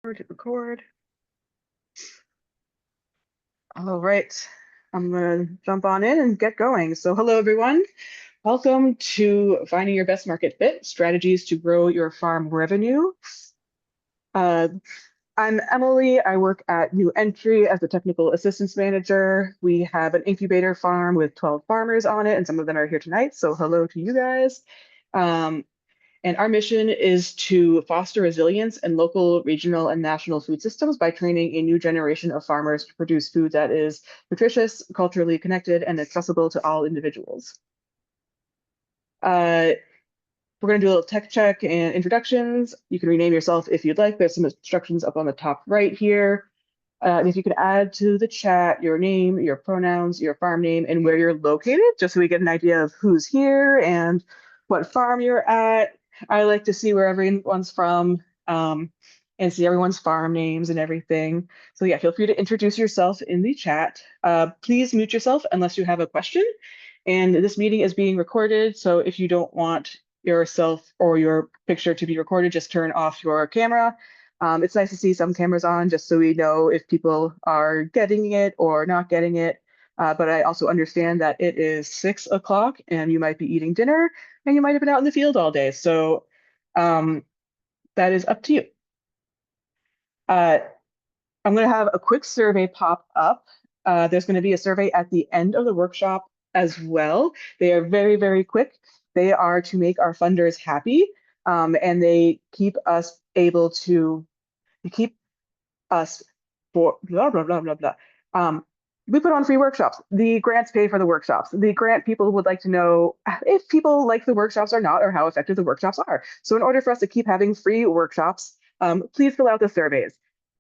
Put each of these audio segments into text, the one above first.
Hit record. All right. I'm going to jump on in and get going. So, hello, everyone. Welcome to Finding Your Best Market Fit, Strategies to Grow Your Farm Revenue. Uh, I'm Emily. I work at New Entry as a technical assistance manager. We have an incubator farm with 12 farmers on it, and some of them are here tonight. So, hello to you guys. Um, And our mission is to foster resilience in local, regional, and national food systems by training a new generation of farmers to produce food that is nutritious, culturally connected, and accessible to all individuals. We're going to do a little tech check and introductions. You can rename yourself if you'd like. There's some instructions up on the top right here. If you could add to the chat your name, your pronouns, your farm name, and where you're located, just so we get an idea of who's here and what farm you're at. I like to see where everyone's from and see everyone's farm names and everything. So yeah, feel free to introduce yourself in the chat. Please mute yourself unless you have a question. And this meeting is being recorded, so if you don't want yourself or your picture to be recorded, just turn off your camera. It's nice to see some cameras on just so we know if people are getting it or not getting it. But I also understand that it is 6 o'clock and you might be eating dinner and you might have been out in the field all day. So that is up to you. I'm going to have a quick survey pop up. There's going to be a survey at the end of the workshop as well. They are very, very quick. They are to make our funders happy, and they keep us able to keep us for blah, blah, blah, blah, blah. We put on free workshops. The grants pay for the workshops. The grant people would like to know if people like the workshops or not, or how effective the workshops are. So in order for us to keep having free workshops, please fill out the surveys.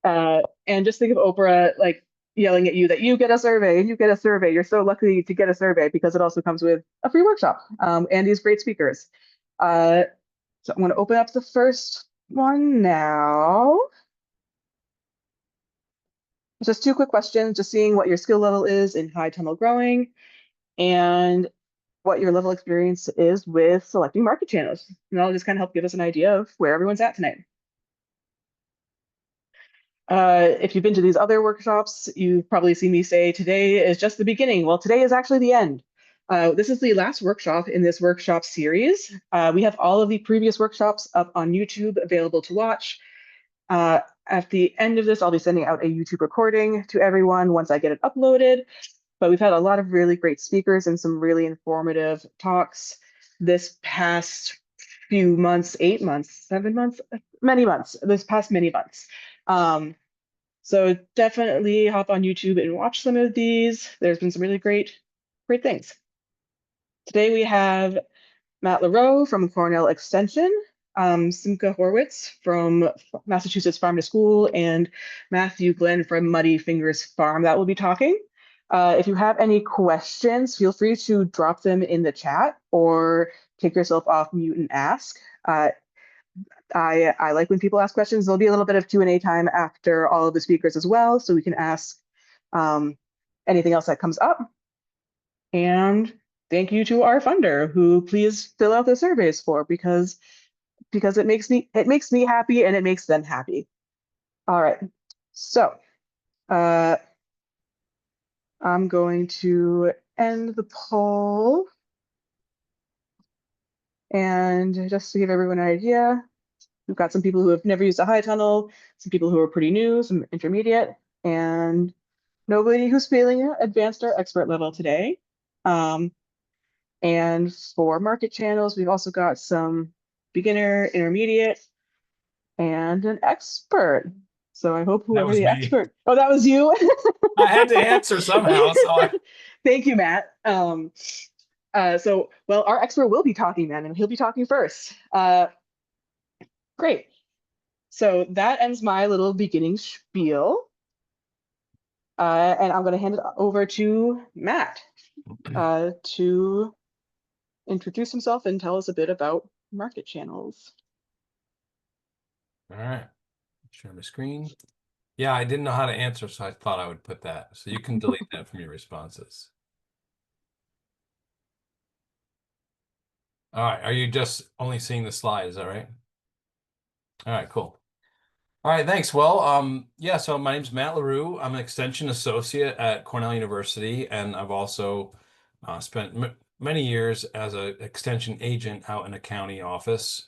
And just think of Oprah like yelling at you that you get a survey and you get a survey. You're so lucky to get a survey because it also comes with a free workshop and these great speakers. So I'm going to open up the first one now. Just two quick questions, just seeing what your skill level is in high tunnel growing and what your level of experience is with selecting market channels. And that'll just kind of help give us an idea of where everyone's at tonight. If you've been to these other workshops, you've probably seen me say today is just the beginning. Well, today is actually the end. This is the last workshop in this workshop series. We have all of the previous workshops up on YouTube available to watch. At the end of this, I'll be sending out a YouTube recording to everyone once I get it uploaded. But we've had a lot of really great speakers and some really informative talks this past few months, 8 months, 7 months, many months, this past many months. So definitely hop on YouTube and watch some of these. There's been some really great things. Today we have Matt LaRoe from Cornell Extension, Simca Horwitz from Massachusetts Farm to School, and Matthew Glenn from Muddy Fingers Farm that will be talking. If you have any questions, feel free to drop them in the chat or take yourself off mute and ask. I like when people ask questions. There'll be a little bit of Q&A time after all of the speakers as well, so we can ask anything else that comes up. And thank you to our funder who please fill out the surveys for because it makes me happy and it makes them happy. All right, so I'm going to end the poll. And just to give everyone an idea, we've got some people who have never used a high tunnel, some people who are pretty new, some intermediate, and nobody who's feeling advanced or expert level today. And for market channels, we've also got some beginner, intermediate, and an expert. So I hope whoever the expert. Oh, that was you. I had to answer somehow. Thank you, Matt. So, well, our expert will be talking then, and he'll be talking first. Great. So that ends my little beginning spiel. And I'm going to hand it over to Matt to introduce himself and tell us a bit about market channels. All right. Share my screen. Yeah, I didn't know how to answer, so I thought I would put that. So you can delete that from your responses. All right. Are you just only seeing the slide? Is that right? All right, cool. All right, thanks. Well, yeah, so my name's Matt LaRue. I'm an extension associate at Cornell University, and I've also spent m many years as an extension agent out in a county office.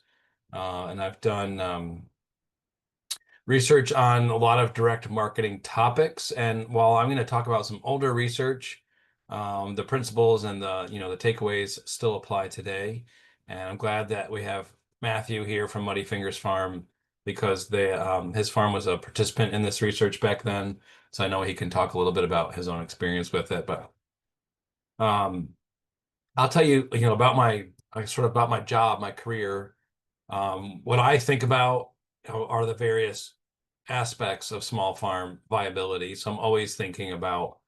And I've done research on a lot of direct marketing topics. And while I'm going to talk about some older research, the principles and the takeaways still apply today. And I'm glad that we have Matthew here from Muddy Fingers Farm because his farm was a participant in this research back then. So I know he can talk a little bit about his own experience with it. But um, I'll tell you, about about my job, my career. What I think about, are the various aspects of small farm viability. So I'm always thinking about,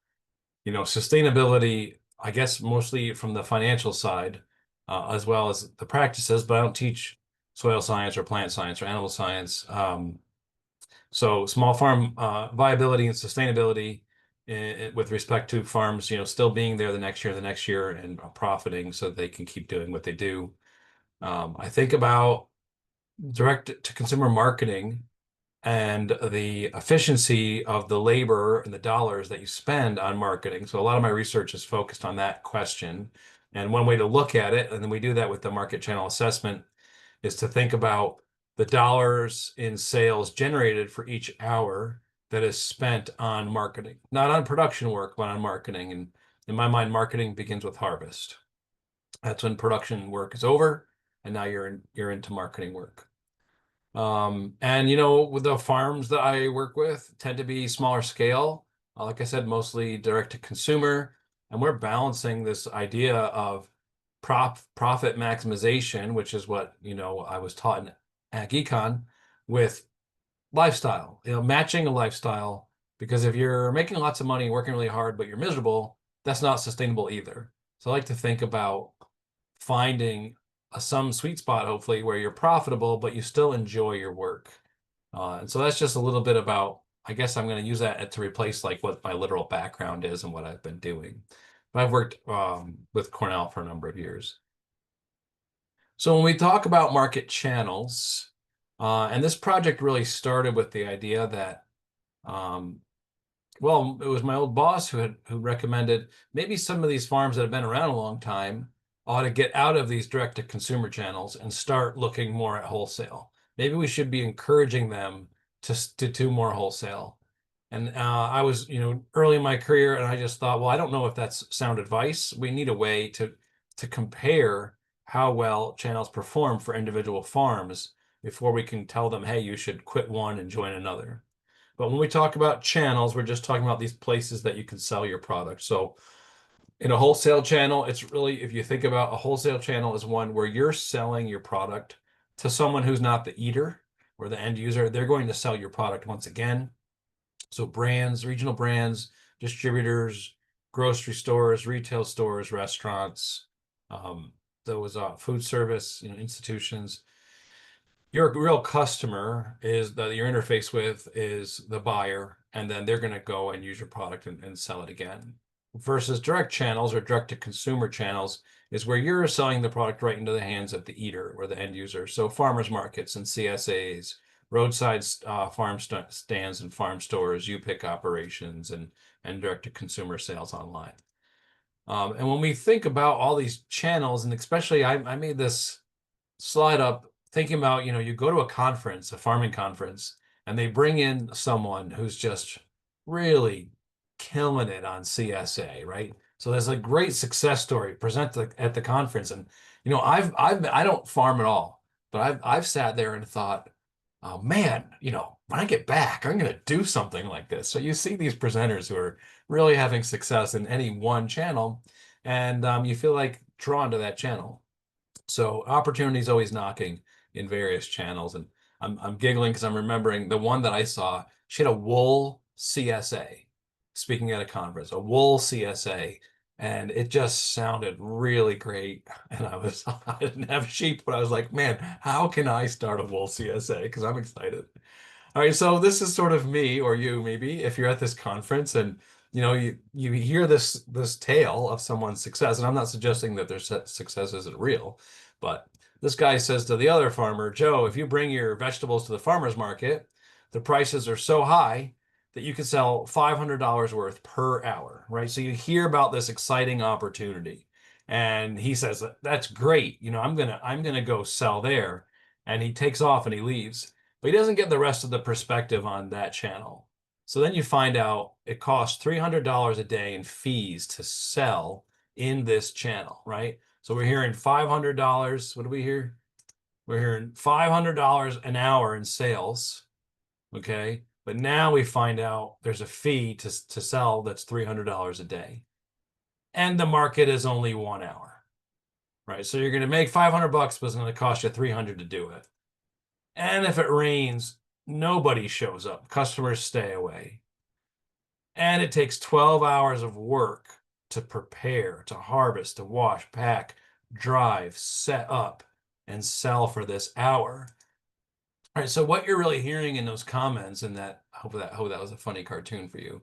sustainability, I guess mostly from the financial side, as well as the practices, but I don't teach soil science or plant science or animal science. So small farm viability and sustainability with respect to farms, still being there the next year and profiting so they can keep doing what they do. I think about direct to consumer marketing and the efficiency of the labor and the dollars that you spend on marketing. So a lot of my research is focused on that question. And one way to look at it, and then we do that with the market channel assessment, is to think about the dollars in sales generated for each hour that is spent on marketing, not on production work, but on marketing. And in my mind, marketing begins with harvest. That's when production work is over, and now you're into marketing work. And with the farms that I work with tend to be smaller scale. Like I said, mostly direct to consumer. And we're balancing this idea of profit maximization, which is what, I was taught in ag econ, with lifestyle, matching a lifestyle. Because if you're making lots of money, working really hard, but you're miserable, that's not sustainable either. So I like to think about finding some sweet spot, hopefully, where you're profitable, but you still enjoy your work. And so that's just a little bit about, I guess I'm going to use that to replace like what my literal background is and what I've been doing. But I've worked with Cornell for a number of years. So when we talk about market channels, and this project really started with the idea that um, well, it was my old boss who recommended maybe some of these farms that have been around a long time ought to get out of these direct to consumer channels and start looking more at wholesale. Maybe we should be encouraging them to do more wholesale. And I was, early in my career, and I just thought, well, I don't know if that's sound advice. We need a way to compare how well channels perform for individual farms before we can tell them, hey, you should quit one and join another. But when we talk about channels, we're just talking about these places that you can sell your product. So in a wholesale channel, it's really, if you think about a wholesale channel is one where you're selling your product to someone who's not the eater or the end user, they're going to sell your product once again. So brands, regional brands, distributors, grocery stores, retail stores, restaurants, those food service, institutions. Your real customer is that your interface with is the buyer, and then they're going to go and use your product and sell it again. Versus direct channels or direct to consumer channels is where you're selling the product right into the hands of the eater or the end user. So farmers markets and CSAs, roadside farm stands and farm stores, you-pick operations, and direct to consumer sales online. And when we think about all these channels, and especially I made this slide up thinking about, you go to a conference, a farming conference, and they bring in someone who's just really killing it on CSA, right? So there's a great success story presented at the conference. And, I don't farm at all, but I've sat there and thought, oh man, when I get back, I'm going to do something like this. So you see these presenters who are really having success in any one channel, and you feel like drawn to that channel. So opportunity is always knocking in various channels. And I'm giggling because I'm remembering the one that I saw. She had a wool CSA speaking at a conference, a wool CSA. And it just sounded really great. And I didn't have sheep, but I was like, man, how can I start a wool CSA? Because I'm excited. All right, so this is sort of me or you maybe if you're at this conference and you hear this tale of someone's success, and I'm not suggesting that their success isn't real, but this guy says to the other farmer, Joe, if you bring your vegetables to the farmer's market, the prices are so high that you can sell $500 worth per hour, right? So you hear about this exciting opportunity. And he says, that's great. I'm gonna go sell there. And he takes off and he leaves. But he doesn't get the rest of the perspective on that channel. So then you find out it costs $300 a day in fees to sell in this channel, right? So we're hearing $500. What do we hear? We're hearing $500 an hour in sales. Okay. But now we find out there's a fee to sell that's $300 a day. And the market is only 1 hour, right? So you're going to make 500 bucks, but it's going to cost you 300 to do it. And if it rains, nobody shows up. Customers stay away. And it takes 12 hours of work to prepare, to harvest, to wash, pack, drive, set up, and sell for this hour. All right, so what you're really hearing in those comments, and hope that was a funny cartoon for you.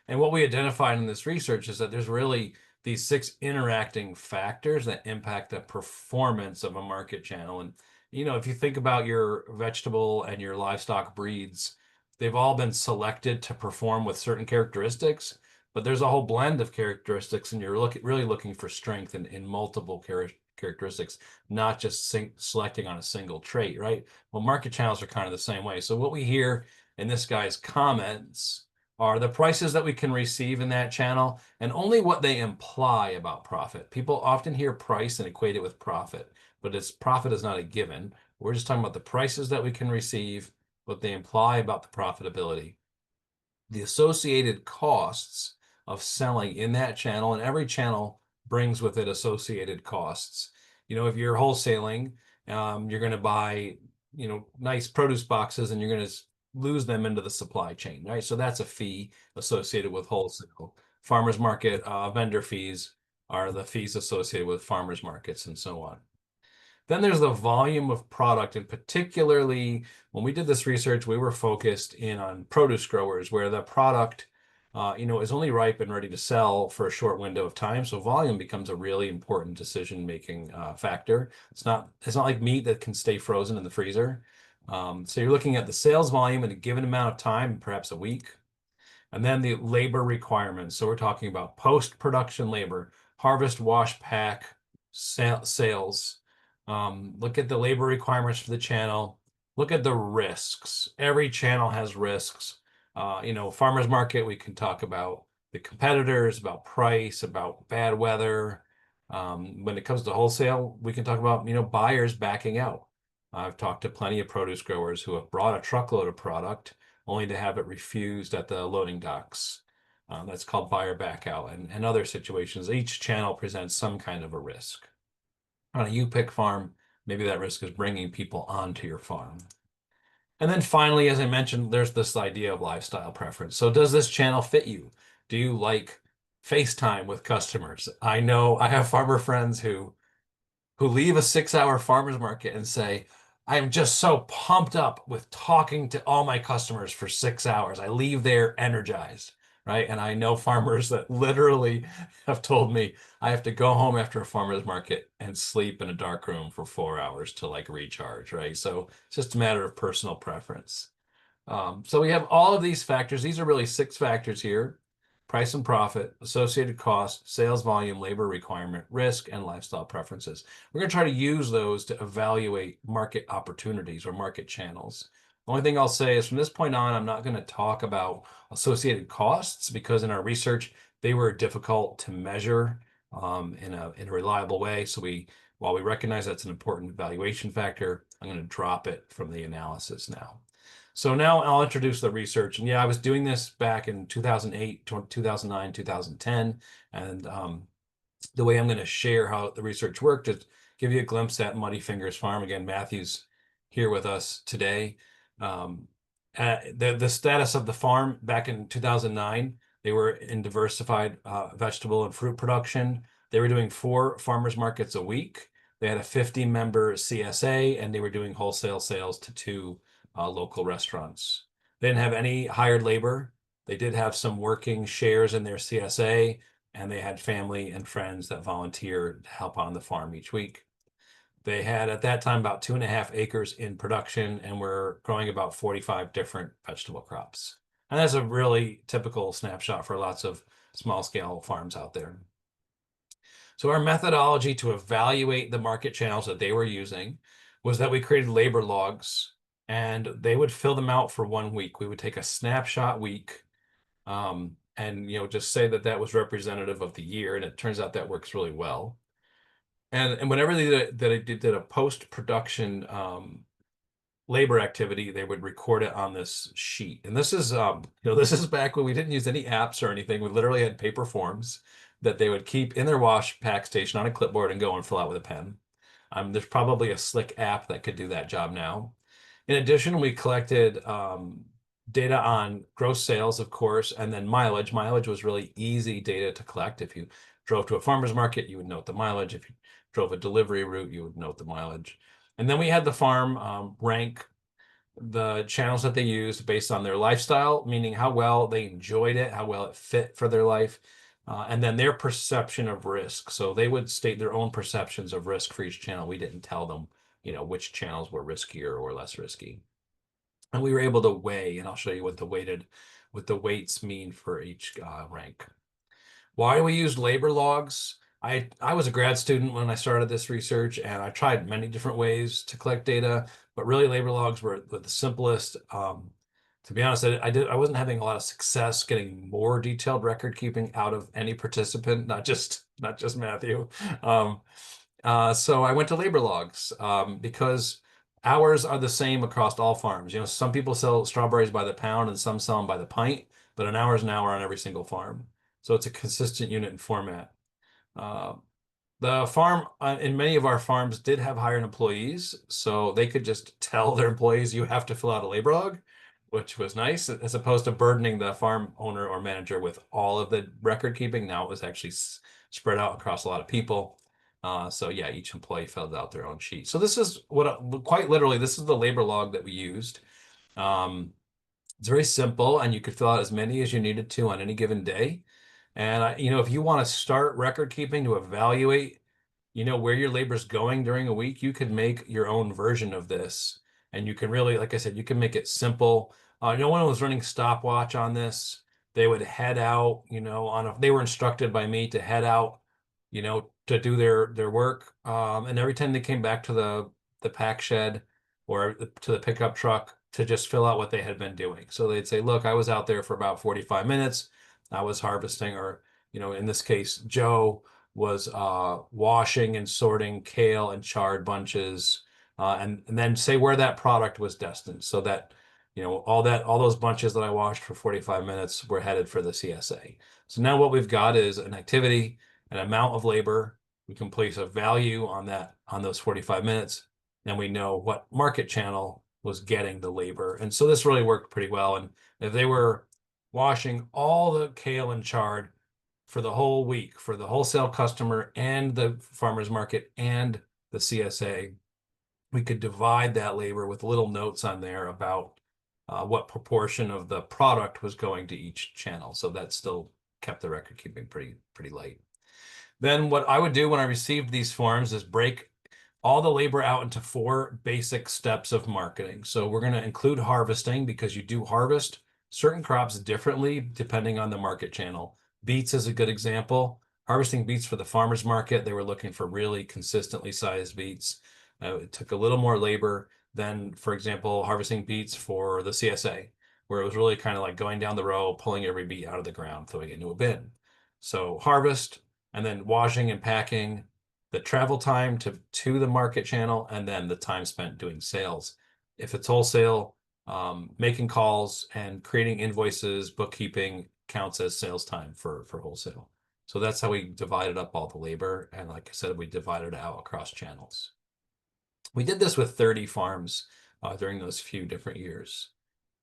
And what we identified in this research is that there's really these 6 interacting factors that impact the performance of a market channel. And if you think about your vegetable and your livestock breeds, they've all been selected to perform with certain characteristics, but there's a whole blend of characteristics, and you're really looking for strength in multiple characteristics, not just selecting on a single trait, right? Well, market channels are kind of the same way. So what we hear in this guy's comments are the prices that we can receive in that channel and only what they imply about profit. People often hear price and equate it with profit, but profit is not a given. We're just talking about the prices that we can receive, what they imply about the profitability, the associated costs of selling in that channel, and every channel brings with it associated costs. If you're wholesaling, you're going to buy, nice produce boxes, and you're going to lose them into the supply chain, right? So that's a fee associated with wholesale. Farmers market vendor fees are the fees associated with farmers markets and so on. Then there's the volume of product, and particularly when we did this research, we were focused in on produce growers where the product, is only ripe and ready to sell for a short window of time. So volume becomes a really important decision-making factor. It's not like meat that can stay frozen in the freezer. So you're looking at the sales volume in a given amount of time, perhaps a week. And then the labor requirements. So we're talking about post-production labor, harvest, wash, pack, sales. Look at the labor requirements for the channel. Look at the risks. Every channel has risks. Farmers market, we can talk about the competitors, about price, about bad weather. When it comes to wholesale, we can talk about, buyers backing out. I've talked to plenty of produce growers who have brought a truckload of product only to have it refused at the loading docks. That's called buyer back out, and other situations. Each channel presents some kind of a risk. On a U-pick farm, maybe that risk is bringing people onto your farm. And then finally, as I mentioned, there's this idea of lifestyle preference. So does this channel fit you? Do you like FaceTime with customers? I know I have farmer friends who leave a 6-hour farmer's market and say, I'm just so pumped up with talking to all my customers for 6 hours. I leave there energized, right? And I know farmers that literally have told me I have to go home after a farmer's market and sleep in a dark room for 4 hours to recharge, right? So it's just a matter of personal preference. So we have all of these factors. These are really 6 factors here: price and profit, associated cost, sales volume, labor requirement, risk, and lifestyle preferences. We're going to try to use those to evaluate market opportunities or market channels. The only thing I'll say is from this point on, I'm not going to talk about associated costs because in our research, they were difficult to measure in a reliable way. So while we recognize that's an important evaluation factor, I'm going to drop it from the analysis now. So now I'll introduce the research. And yeah, I was doing this back in 2008, 2009, 2010. And the way I'm going to share how the research worked is give you a glimpse at Muddy Fingers Farm. Again, Matthew's here with us today. The status of the farm back in 2009, they were in diversified vegetable and fruit production. They were doing 4 farmers markets a week. They had a 50-member CSA, and they were doing wholesale sales to 2 local restaurants. They didn't have any hired labor. They did have some working shares in their CSA, and they had family and friends that volunteered to help on the farm each week. They had at that time about 2.5 acres in production and were growing about 45 different vegetable crops. And that's a really typical snapshot for lots of small scale farms out there. So our methodology to evaluate the market channels that they were using was that we created labor logs, and they would fill them out for 1 week. We would take a snapshot week, and just say that that was representative of the year, and it turns out that works really well. And whenever they did a post-production labor activity, they would record it on this sheet. And this is this is back when we didn't use any apps or anything. We literally had paper forms that they would keep in their wash pack station on a clipboard and go and fill out with a pen. There's probably a slick app that could do that job now. In addition, we collected data on gross sales, of course, and then mileage. Mileage was really easy data to collect. If you drove to a farmer's market, you would note the mileage. If you drove a delivery route, you would note the mileage. And then we had the farm rank the channels that they used based on their lifestyle, meaning how well they enjoyed it, how well it fit for their life, and then their perception of risk. So they would state their own perceptions of risk for each channel. We didn't tell them, which channels were riskier or less risky. And we were able to weigh, and I'll show you what the weights mean for each rank. Why we used labor logs? I was a grad student when I started this research, and I tried many different ways to collect data, but really labor logs were the simplest. To be honest, I wasn't having a lot of success getting more detailed record keeping out of any participant, not just Matthew. So I went to labor logs because hours are the same across all farms. Some people sell strawberries by the pound and some sell them by the pint, but an hour is an hour on every single farm. So it's a consistent unit and format. The farm in many of our farms did have hired employees, so they could just tell their employees, you have to fill out a labor log, which was nice, as opposed to burdening the farm owner or manager with all of the record keeping. Now it was actually spread out across a lot of people. So yeah, each employee filled out their own sheet. So this is quite literally, this is the labor log that we used. It's very simple, and you could fill out as many as you needed to on any given day. And if you want to start record keeping to evaluate, where your labor is going during a week, you could make your own version of this. And you can really, like I said, you can make it simple. No one was running stopwatch on this. They would head out, they were instructed by me to head out, to do their work. And every time they came back to the pack shed or to the pickup truck to just fill out what they had been doing. So they'd say, look, I was out there for about 45 minutes. I was harvesting, or, in this case, Joe was washing and sorting kale and chard bunches, and then say where that product was destined, so that all those bunches that I washed for 45 minutes were headed for the CSA. So now what we've got is an activity, an amount of labor. We can place a value on those 45 minutes, and we know what market channel was getting the labor. And so this really worked pretty well. And if they were washing all the kale and chard for the whole week for the wholesale customer and the farmer's market and the CSA, we could divide that labor with little notes on there about what proportion of the product was going to each channel. So that still kept the record keeping pretty light. Then what I would do when I received these forms is break all the labor out into 4 basic steps of marketing. So we're going to include harvesting, because you do harvest certain crops differently depending on the market channel. Beets is a good example. Harvesting beets for the farmer's market, they were looking for really consistently sized beets. It took a little more labor than, for example, harvesting beets for the CSA, where it was really kind of like going down the row, pulling every beet out of the ground, throwing it into a bin. So harvest, and then washing and packing, the travel time to the market channel, and then the time spent doing sales. If it's wholesale, making calls and creating invoices, bookkeeping counts as sales time for wholesale. So that's how we divided up all the labor. And like I said, we divided it out across channels. We did this with 30 farms during those few different years.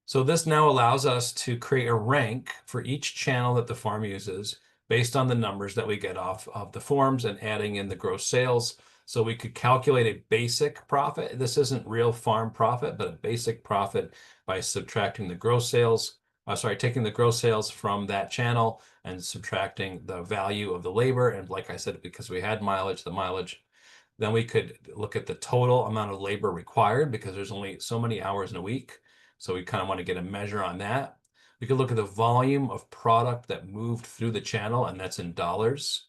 So this now allows us to create a rank for each channel that the farm uses based on the numbers that we get off of the forms and adding in the gross sales. So we could calculate a basic profit. This isn't real farm profit, but a basic profit by subtracting the gross sales. Taking the gross sales from that channel and subtracting the value of the labor. And like I said, because we had mileage, the mileage. Then we could look at the total amount of labor required because there's only so many hours in a week. So we kind of want to get a measure on that. We could look at the volume of product that moved through the channel, and that's in dollars.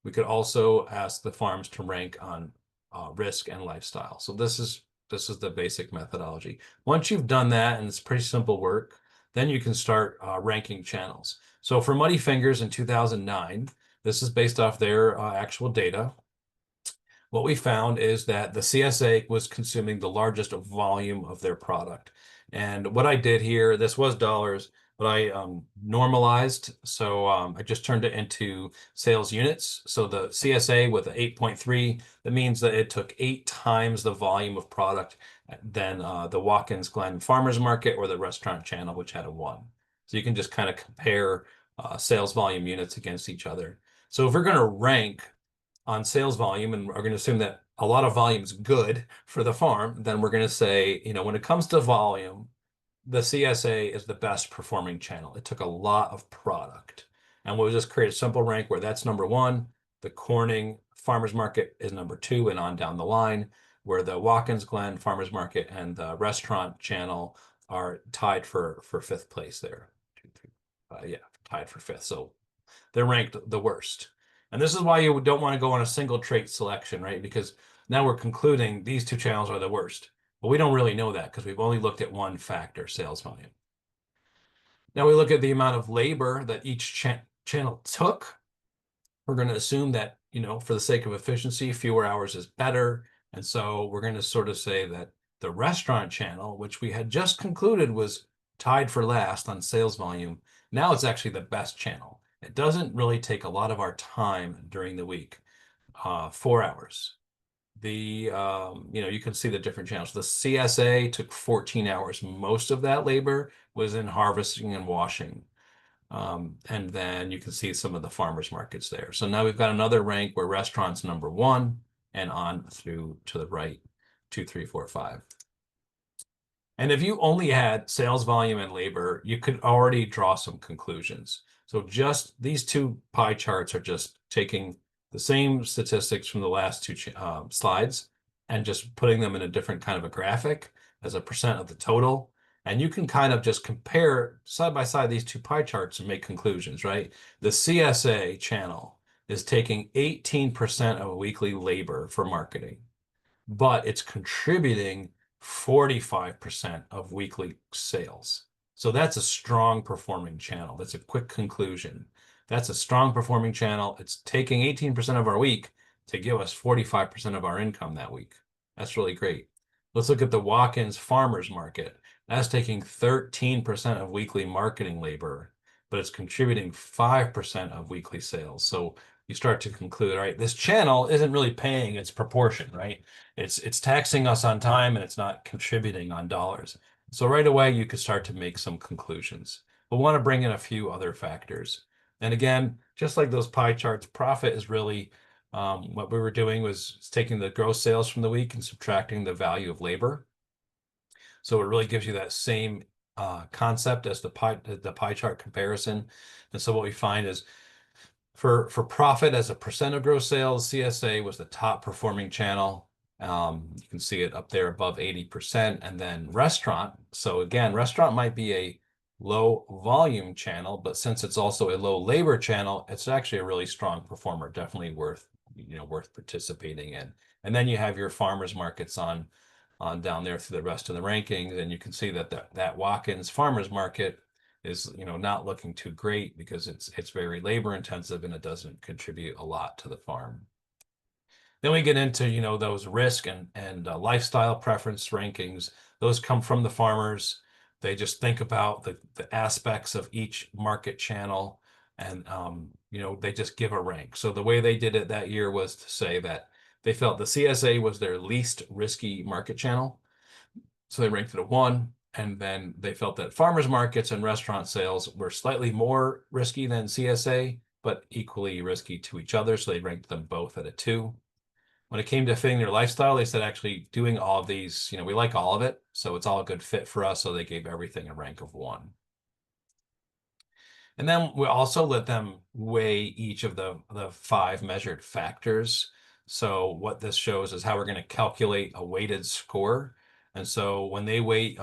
We could also ask the farms to rank on risk and lifestyle. So this is the basic methodology. Once you've done that, and it's pretty simple work, then you can start ranking channels. So for Muddy Fingers in 2009, this is based off their actual data. What we found is that the CSA was consuming the largest volume of their product. And what I did here, this was dollars, but I normalized. So I just turned it into sales units. So the CSA with the 8.3, that means that it took 8 times the volume of product than the Watkins Glen Farmers Market or the restaurant channel, which had a 1. So you can just kind of compare sales volume units against each other. So if we're going to rank on sales volume, and we're going to assume that a lot of volume is good for the farm, then we're going to say, when it comes to volume, the CSA is the best performing channel. It took a lot of product. And we'll just create a simple rank where that's number 1. The Corning Farmers Market is number 2, and on down the line, where the Watkins Glen Farmers Market and the restaurant channel are tied for 5th place there. Yeah, tied for 5th. So they're ranked the worst. And this is why you don't want to go on a single trait selection, right? Because now we're concluding these 2 channels are the worst. But we don't really know that because we've only looked at one factor, sales volume. Now we look at the amount of labor that each channel took. We're going to assume that, for the sake of efficiency, fewer hours is better. And so we're going to sort of say that the restaurant channel, which we had just concluded was tied for last on sales volume, now it's actually the best channel. It doesn't really take a lot of our time during the week, 4 hours. You can see the different channels. The CSA took 14 hours. Most of that labor was in harvesting and washing. And then you can see some of the farmers markets there. So now we've got another rank where restaurants number 1 and on through to the right, 2, 3, 4, 5. And if you only had sales volume and labor, you could already draw some conclusions. So just these 2 pie charts are just taking the same statistics from the last 2 slides and just putting them in a different kind of a graphic as a percent of the total. And you can kind of just compare side by side these 2 pie charts and make conclusions, right? The CSA channel is taking 18% of weekly labor for marketing, but it's contributing 45% of weekly sales. So that's a strong performing channel. That's a quick conclusion. That's a strong performing channel. It's taking 18% of our week to give us 45% of our income that week. That's really great. Let's look at the Watkins Farmers Market. That's taking 13% of weekly marketing labor, but it's contributing 5% of weekly sales. So you start to conclude, all right, this channel isn't really paying its proportion, right? It's taxing us on time and it's not contributing on dollars. So right away, you could start to make some conclusions. We'll want to bring in a few other factors. And again, just like those pie charts, profit is really what we were doing was taking the gross sales from the week and subtracting the value of labor. So it really gives you that same concept as the pie chart comparison. And so what we find is for profit as a percent of gross sales, CSA was the top performing channel. You can see it up there above 80%. And then restaurant. So again, restaurant might be a low volume channel, but since it's also a low labor channel, it's actually a really strong performer, definitely worth participating in. And then you have your farmers markets on down there through the rest of the rankings, and you can see that that Watkins Farmers Market is not looking too great because it's very labor intensive and it doesn't contribute a lot to the farm. Then we get into those risk and lifestyle preference rankings. Those come from the farmers. They just think about the aspects of each market channel, and they just give a rank. So the way they did it that year was to say that they felt the CSA was their least risky market channel. So they ranked it a 1. And then they felt that farmers markets and restaurant sales were slightly more risky than CSA, but equally risky to each other. So they ranked them both at a 2. When it came to fitting their lifestyle, they said actually doing all of these, we like all of it. So it's all a good fit for us. So they gave everything a rank of 1. And then we also let them weigh each of the 5 measured factors. So what this shows is how we're going to calculate a weighted score. And so when they weight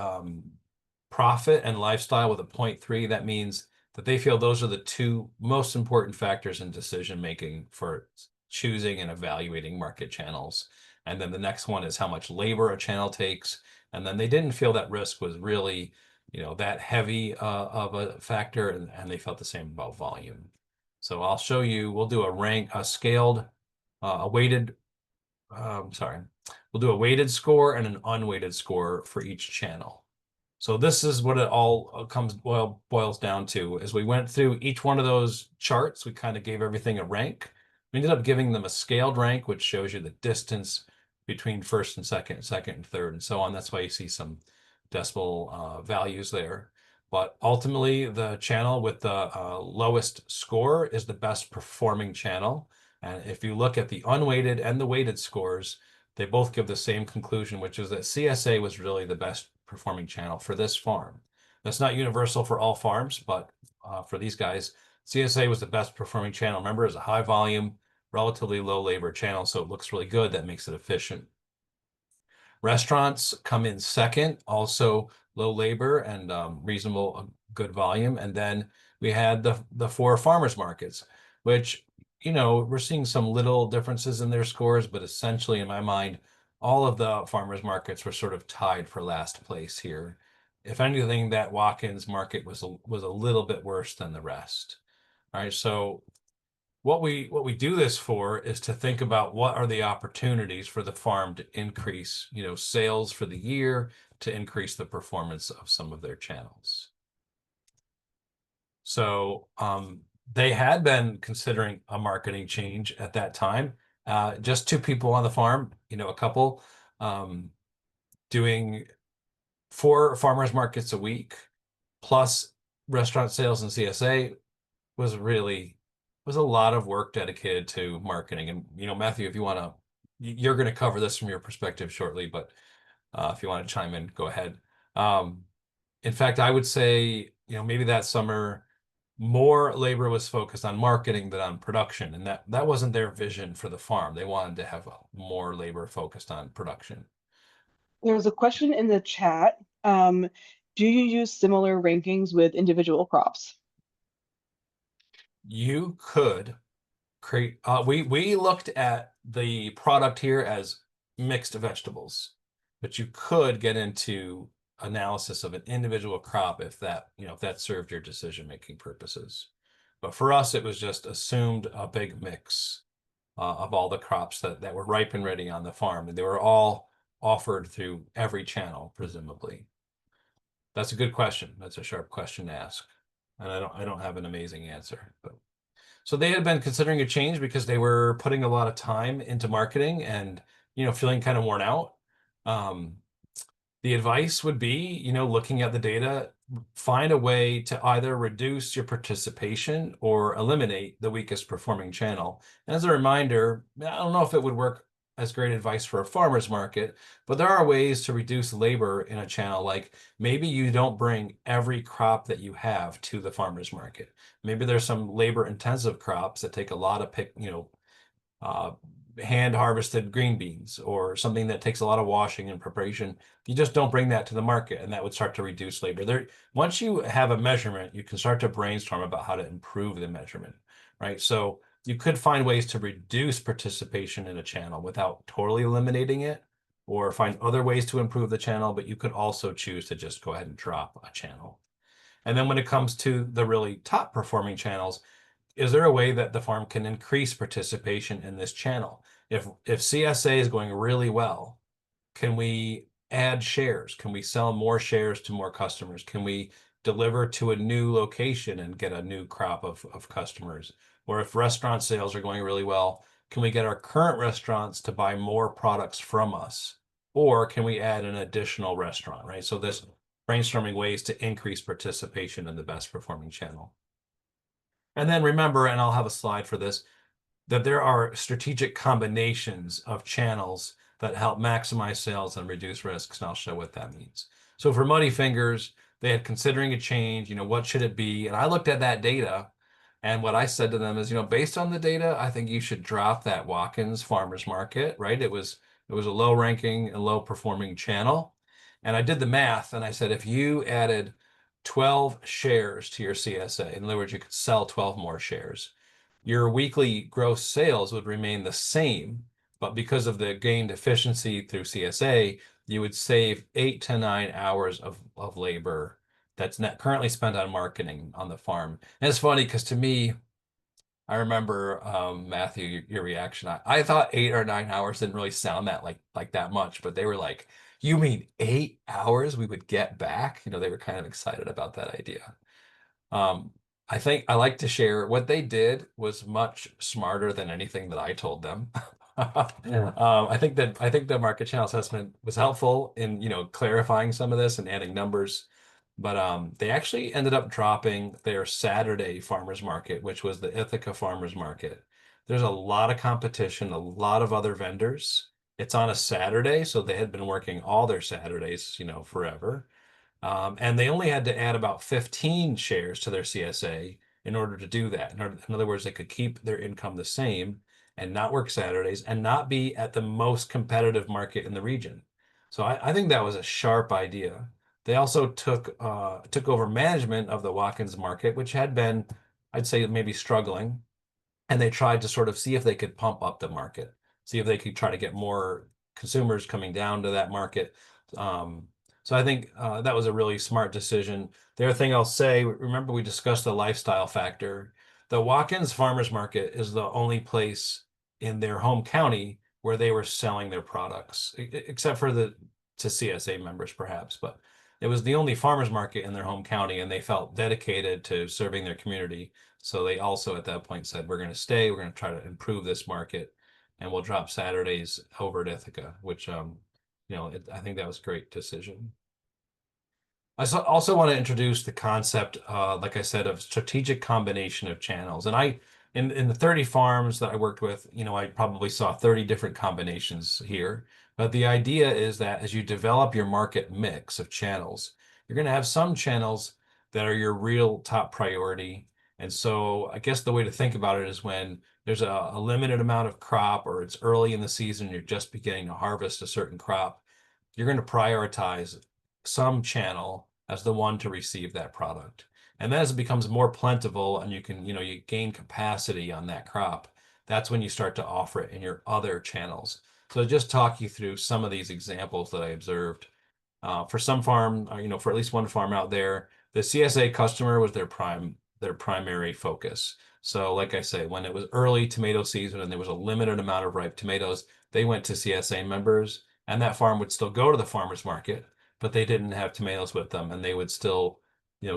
profit and lifestyle with a 0.3, that means that they feel those are the two most important factors in decision making for choosing and evaluating market channels. And then the next one is how much labor a channel takes. And then they didn't feel that risk was really, that heavy of a factor, and they felt the same about volume. So I'll show you, we'll do a scaled, a weighted, sorry, we'll do a weighted score and an unweighted score for each channel. So this is what it all boils down to. As we went through each one of those charts, we kind of gave everything a rank. We ended up giving them a scaled rank, which shows you the distance between first and second, second and third, and so on. That's why you see some decimal values there. But ultimately, the channel with the lowest score is the best performing channel. And if you look at the unweighted and the weighted scores, they both give the same conclusion, which is that CSA was really the best performing channel for this farm. That's not universal for all farms, but for these guys, CSA was the best performing channel. Remember, it's a high volume, relatively low labor channel, so it looks really good. That makes it efficient. Restaurants come in second, also low labor and reasonable, good volume. And then we had the four farmers markets, which, we're seeing some little differences in their scores, but essentially, in my mind, all of the farmers markets were sort of tied for last place here. If anything, that Watkins market was a little bit worse than the rest. All right, so what we do this for is to think about what are the opportunities for the farm to increase, sales for the year, to increase the performance of some of their channels. So they had been considering a marketing change at that time. Just two people on the farm, a couple, doing 4 farmers markets a week, plus restaurant sales and CSA was a lot of work dedicated to marketing. And, Matthew, if you want to, you're going to cover this from your perspective shortly, but if you want to chime in, go ahead. In fact, I would say, maybe that summer, more labor was focused on marketing than on production. And that wasn't their vision for the farm. They wanted to have more labor focused on production. There was a question in the chat. Do you use similar rankings with individual crops? You could create, we looked at the product here as mixed vegetables, but you could get into analysis of an individual crop if that, if that served your decision-making purposes. But for us, it was just assumed a big mix of all the crops that were ripe and ready on the farm. And they were all offered through every channel, presumably. That's a good question. That's a sharp question to ask. And I don't have an amazing answer, but so they had been considering a change because they were putting a lot of time into marketing and, feeling kind of worn out. The advice would be, looking at the data, find a way to either reduce your participation or eliminate the weakest performing channel. And as a reminder, I don't know if it would work as great advice for a farmer's market, but there are ways to reduce labor in a channel. Like maybe you don't bring every crop that you have to the farmer's market. Maybe there's some labor intensive crops that take a lot of hand harvested green beans or something that takes a lot of washing and preparation. You just don't bring that to the market, and that would start to reduce labor. There, once you have a measurement, you can start to brainstorm about how to improve the measurement, right? So you could find ways to reduce participation in a channel without totally eliminating it, or find other ways to improve the channel, but you could also choose to just go ahead and drop a channel. And then when it comes to the really top performing channels, is there a way that the farm can increase participation in this channel? If CSA is going really well, can we add shares? Can we sell more shares to more customers? Can we deliver to a new location and get a new crop of customers? Or if restaurant sales are going really well, can we get our current restaurants to buy more products from us? Or can we add an additional restaurant, right? So this brainstorming ways to increase participation in the best performing channel. And then remember, and I'll have a slide for this, that there are strategic combinations of channels that help maximize sales and reduce risks, and I'll show what that means. So for Muddy Fingers, they had considering a change, what should it be? And I looked at that data And what I said to them is, based on the data, I think you should drop that Watkins Farmers Market, right? It was a low ranking and low performing channel. And I did the math and I said, if you added 12 shares to your CSA, in other words, you could sell 12 more shares, your weekly gross sales would remain the same. But because of the gained efficiency through CSA, you would save 8 to 9 hours of labor that's not currently spent on marketing on the farm. And it's funny because to me, I remember Matthew, your reaction. I thought 8 or 9 hours didn't really sound that like that much, but they were like, "You mean 8 hours we would get back?" They were kind of excited about that idea. Um, I think I like to share what they did was much smarter than anything that I told them. Yeah. I think the market channel assessment was helpful in, clarifying some of this and adding numbers. But they actually ended up dropping their Saturday farmers market, which was the Ithaca farmers market. There's a lot of competition, a lot of other vendors. It's on a Saturday, so they had been working all their Saturdays, forever. And they only had to add about 15 shares to their CSA in order to do that. In other words, they could keep their income the same and not work Saturdays and not be at the most competitive market in the region. So I think that was a sharp idea. They also took over management of the Watkins market, which had been, I'd say, maybe struggling, and they tried to sort of see if they could pump up the market, see if they could try to get more consumers coming down to that market. Um, so I think that was a really smart decision. The other thing I'll say, remember we discussed the lifestyle factor. The Watkins Farmers Market is the only place in their home county where they were selling their products, except for the to CSA members perhaps, but it was the only farmers market in their home county, and they felt dedicated to serving their community. So they also at that point said, we're going to stay, we're going to try to improve this market, and we'll drop Saturdays over at Ithaca, which, I think that was a great decision. Also want to introduce the concept, like I said, of strategic combination of channels. And in the 30 farms that I worked with, I probably saw 30 different combinations here. But the idea is that as you develop your market mix of channels, you're going to have some channels that are your real top priority. And so I guess the way to think about it is when there's a limited amount of crop or it's early in the season, you're just beginning to harvest a certain crop, you're going to prioritize some channel as the one to receive that product. And then as it becomes more plentiful and you gain capacity on that crop, that's when you start to offer it in your other channels. So just talk you through some of these examples that I observed. For some farm, for at least one farm out there, the CSA customer was their primary focus. So like I say, when it was early tomato season and there was a limited amount of ripe tomatoes, they went to CSA members, and that farm would still go to the farmer's market, but they didn't have tomatoes with them, and they would still,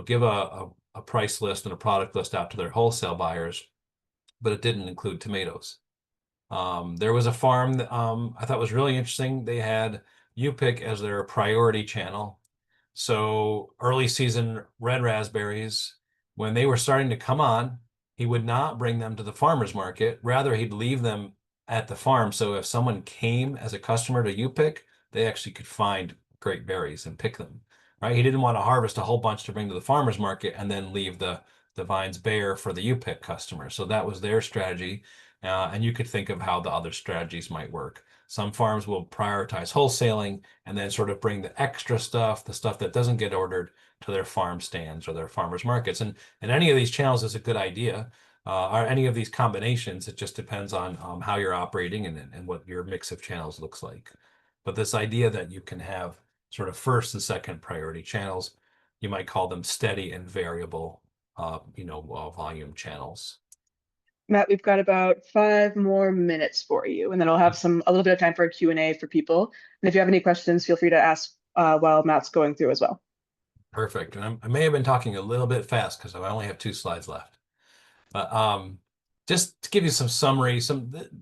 give a price list and a product list out to their wholesale buyers, but it didn't include tomatoes. There was a farm that I thought was really interesting. They had UPIC as their priority channel. So early season red raspberries, when they were starting to come on, he would not bring them to the farmer's market. Rather, he'd leave them at the farm. So if someone came as a customer to UPIC, they actually could find great berries and pick them, right? He didn't want to harvest a whole bunch to bring to the farmer's market and then leave the vines bare for the UPIC customer. So that was their strategy. And you could think of how the other strategies might work. Some farms will prioritize wholesaling and then sort of bring the extra stuff, the stuff that doesn't get ordered, to their farm stands or their farmers markets. And any of these channels is a good idea. Or any of these combinations, it just depends on how you're operating and what your mix of channels looks like. But this idea that you can have sort of first and second priority channels, you might call them steady and variable, volume channels. Matt, we've got about 5 more minutes for you, and then I'll have a little bit of time for a Q&A for people. And if you have any questions, feel free to ask while Matt's going through as well. Perfect. And I may have been talking a little bit fast because I only have 2 slides left. But just to give you some summary,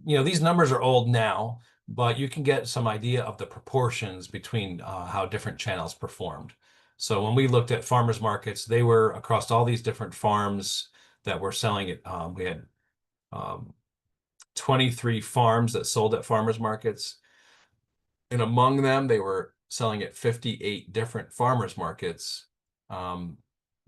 these numbers are old now, but you can get some idea of the proportions between how different channels performed. So when we looked at farmers markets, they were across all these different farms that were selling it. We had 23 farms that sold at farmers markets. And among them, they were selling at 58 different farmers markets.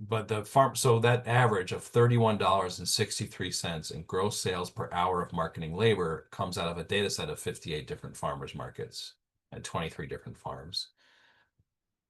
but the farm, so that average of $31.63 in gross sales per hour of marketing labor comes out of a data set of 58 different farmers markets and 23 different farms.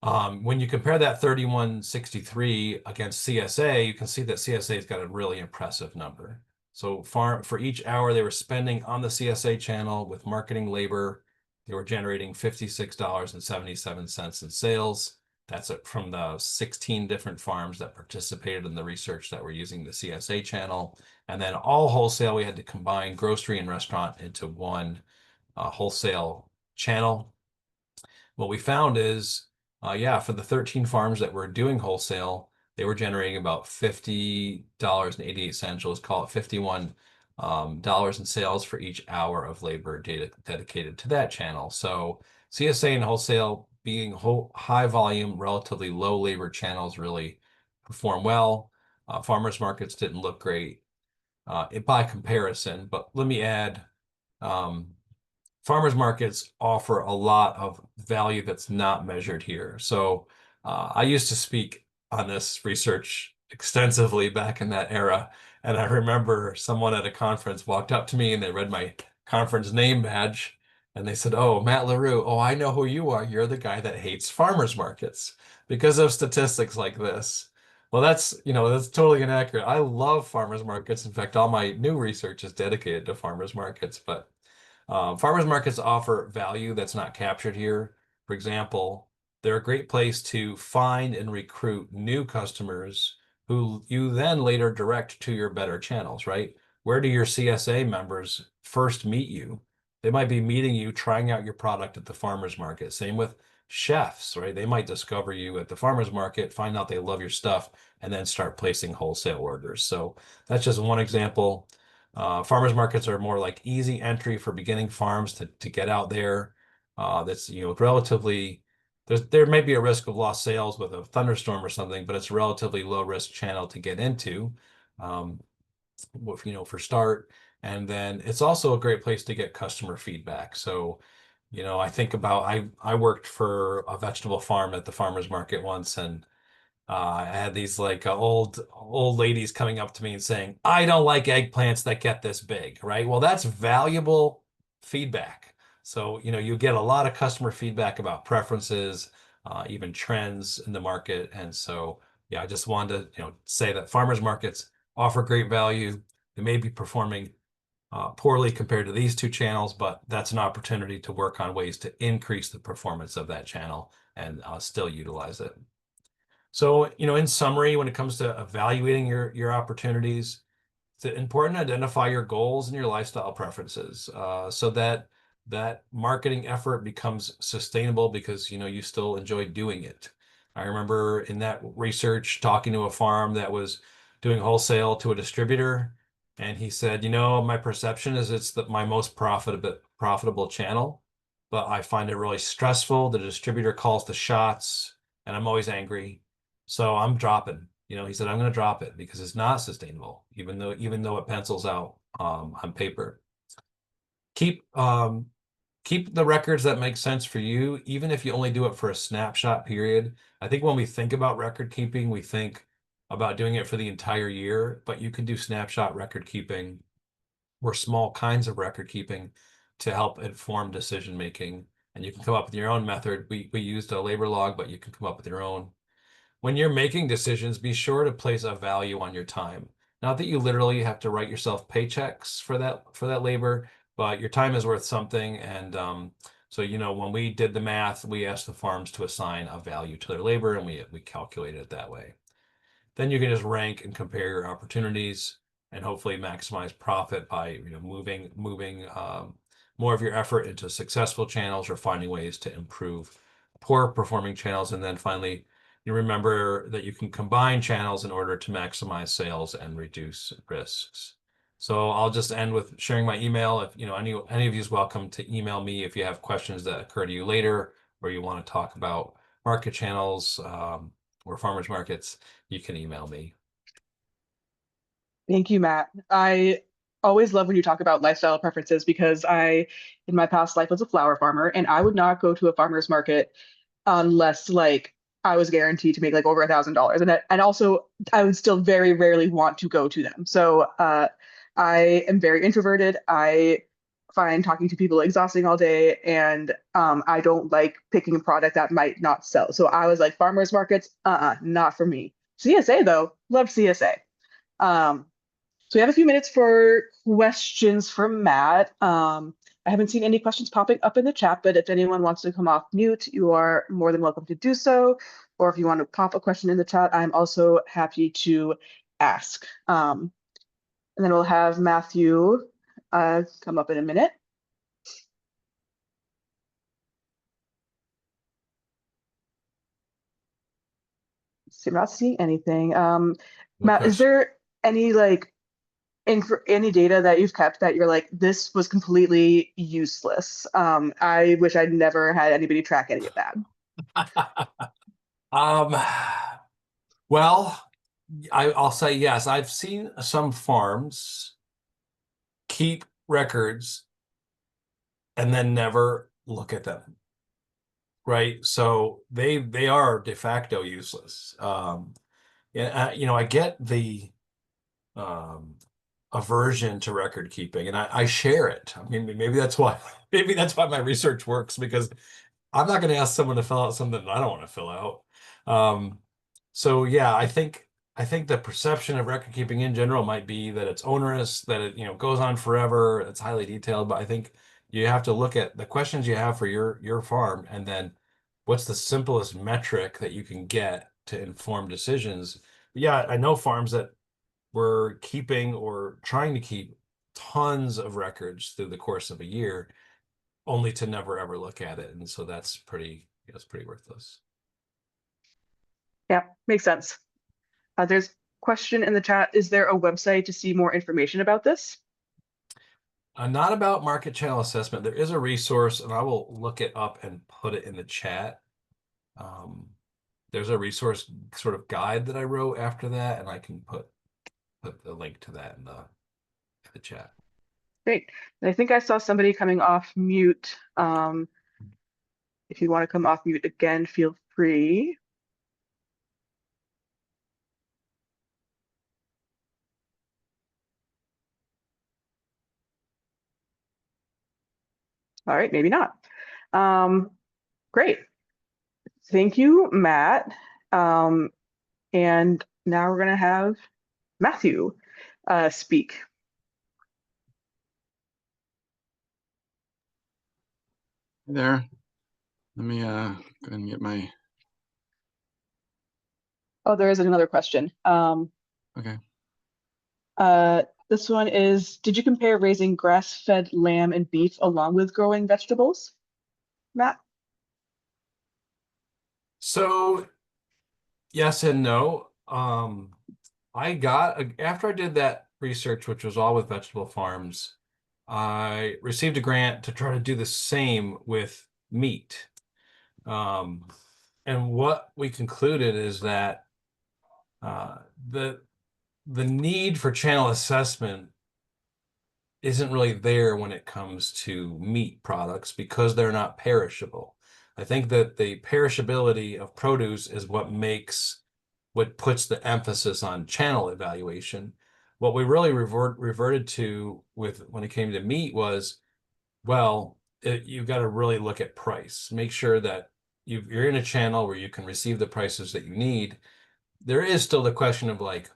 When you compare that 3163 against CSA, you can see that CSA's got a really impressive number. So for each hour they were spending on the CSA channel with marketing labor, they were generating $56.77 in sales. That's from the 16 different farms that participated in the research that were using the CSA channel. And then all wholesale, we had to combine grocery and restaurant into one wholesale channel. What we found is, yeah, for the 13 farms that were doing wholesale, they were generating about $50.88. Let's call it $51 dollars in sales for each hour of labor dedicated to that channel. So CSA and wholesale being high volume, relatively low labor channels really perform well. Farmers markets didn't look great by comparison, but let me add, farmers markets offer a lot of value that's not measured here. So I used to speak on this research extensively back in that era. And I remember someone at a conference walked up to me and they read my conference name badge and they said, "Oh, Matt LaRue, oh, I know who you are. You're the guy that hates farmers markets because of statistics like this." Well, that's totally inaccurate. I love farmers markets. In fact, all my new research is dedicated to farmers markets, but farmers markets offer value that's not captured here. For example, they're a great place to find and recruit new customers who you then later direct to your better channels, right? Where do your CSA members first meet you? They might be meeting you, trying out your product at the farmers market. Same with chefs, right? They might discover you at the farmers market, find out they love your stuff, and then start placing wholesale orders. So that's just one example. Farmers markets are more like easy entry for beginning farms to get out there. That's relatively there may be a risk of lost sales with a thunderstorm or something, but it's a relatively low risk channel to get into, um, for start. And then it's also a great place to get customer feedback. So, I think about I worked for a vegetable farm at the farmers market once, and I had these like old ladies coming up to me and saying, "I don't like eggplants that get this big," right? Well, that's valuable feedback. So, you get a lot of customer feedback about preferences, even trends in the market. And so, yeah, I just wanted to, say that farmers markets offer great value. They may be performing poorly compared to these two channels, but that's an opportunity to work on ways to increase the performance of that channel and still utilize it. So, in summary, when it comes to evaluating your opportunities, it's important to identify your goals and your lifestyle preferences, so that that marketing effort becomes sustainable because you still enjoy doing it. I remember in that research talking to a farm that was doing wholesale to a distributor, and he said, my perception is it's my most profitable channel, but I find it really stressful. The distributor calls the shots, and I'm always angry. So I'm dropping. He said, I'm going to drop it because it's not sustainable, even though it pencils out on paper. Keep keep the records that make sense for you, even if you only do it for a snapshot period. I think when we think about record keeping, we think about doing it for the entire year, but you can do snapshot record keeping or small kinds of record keeping to help inform decision making. And you can come up with your own method. We used a labor log, but you can come up with your own. When you're making decisions, be sure to place a value on your time. Not that you literally have to write yourself paychecks for that labor, but your time is worth something. And so when we did the math, we asked the farms to assign a value to their labor, and we calculated it that way. Then you can just rank and compare your opportunities and hopefully maximize profit by moving more of your effort into successful channels or finding ways to improve poor performing channels. And then finally, you remember that you can combine channels in order to maximize sales and reduce risks. So I'll just end with sharing my email. If any of you is welcome to email me if you have questions that occur to you later, or you want to talk about market channels or farmers markets, you can email me. Thank you, Matt. I always love when you talk about lifestyle preferences because in my past life, was a flower farmer, and I would not go to a farmer's market unless like I was guaranteed to make like over $1,000. And also I would still very rarely want to go to them. So I am very introverted. I find talking to people exhausting all day, and I don't like picking a product that might not sell. So I was like, farmers markets, not for me. CSA though, loved CSA. So we have a few minutes for questions for Matt. I haven't seen any questions popping up in the chat, but if anyone wants to come off mute, you are more than welcome to do so. Or if you want to pop a question in the chat, I'm also happy to ask. And then we'll have Matthew come up in a minute. So I'm not seeing anything. No Matt, is question. there any like any data that you've kept that you're like, this was completely useless? I wish I'd never had anybody track any of that. Um, well, I'll say yes. I've seen some farms keep records and then never look at them, right? So they are de facto useless. Yeah, I get the um, aversion to record keeping, and I share it. I mean, maybe that's why maybe that's why my research works, because I'm not going to ask someone to fill out something that I don't want to fill out. Um, so yeah, I think the perception of record keeping in general might be that it's onerous, that it goes on forever, it's highly detailed. But I think you have to look at the questions you have for your farm, and then what's the simplest metric that you can get to inform decisions. Yeah, I know farms that were keeping or trying to keep tons of records through the course of a year, only to never ever look at it. And so that's pretty worthless. Yeah, makes sense. There's a question in the chat. Is there a website to see more information about this? Not about market channel assessment. There is a resource, and I will look it up and put it in the chat. Um, there's a resource sort of guide that I wrote after that, and I can put the link to that in the chat. Great. And I think I saw somebody coming off mute. If you want to come off mute again, feel free. All right, maybe not. Great. Thank you, Matt. And now we're going to have Matthew speak. Hey there. Let me go ahead and get my Oh, there is another question. okay. This one is, did you compare raising grass-fed lamb and beef along with growing vegetables, Matt? So yes and no. After I did that research, which was all with vegetable farms, I received a grant to try to do the same with meat. Um, and what we concluded is that uh, the the need for channel assessment isn't really there when it comes to meat products because they're not perishable. I think that the perishability of produce is what puts the emphasis on channel evaluation. What we really reverted to with when it came to meat was, well, you've got to really look at price. Make sure that you're in a channel where you can receive the prices that you need. There is still the question of like,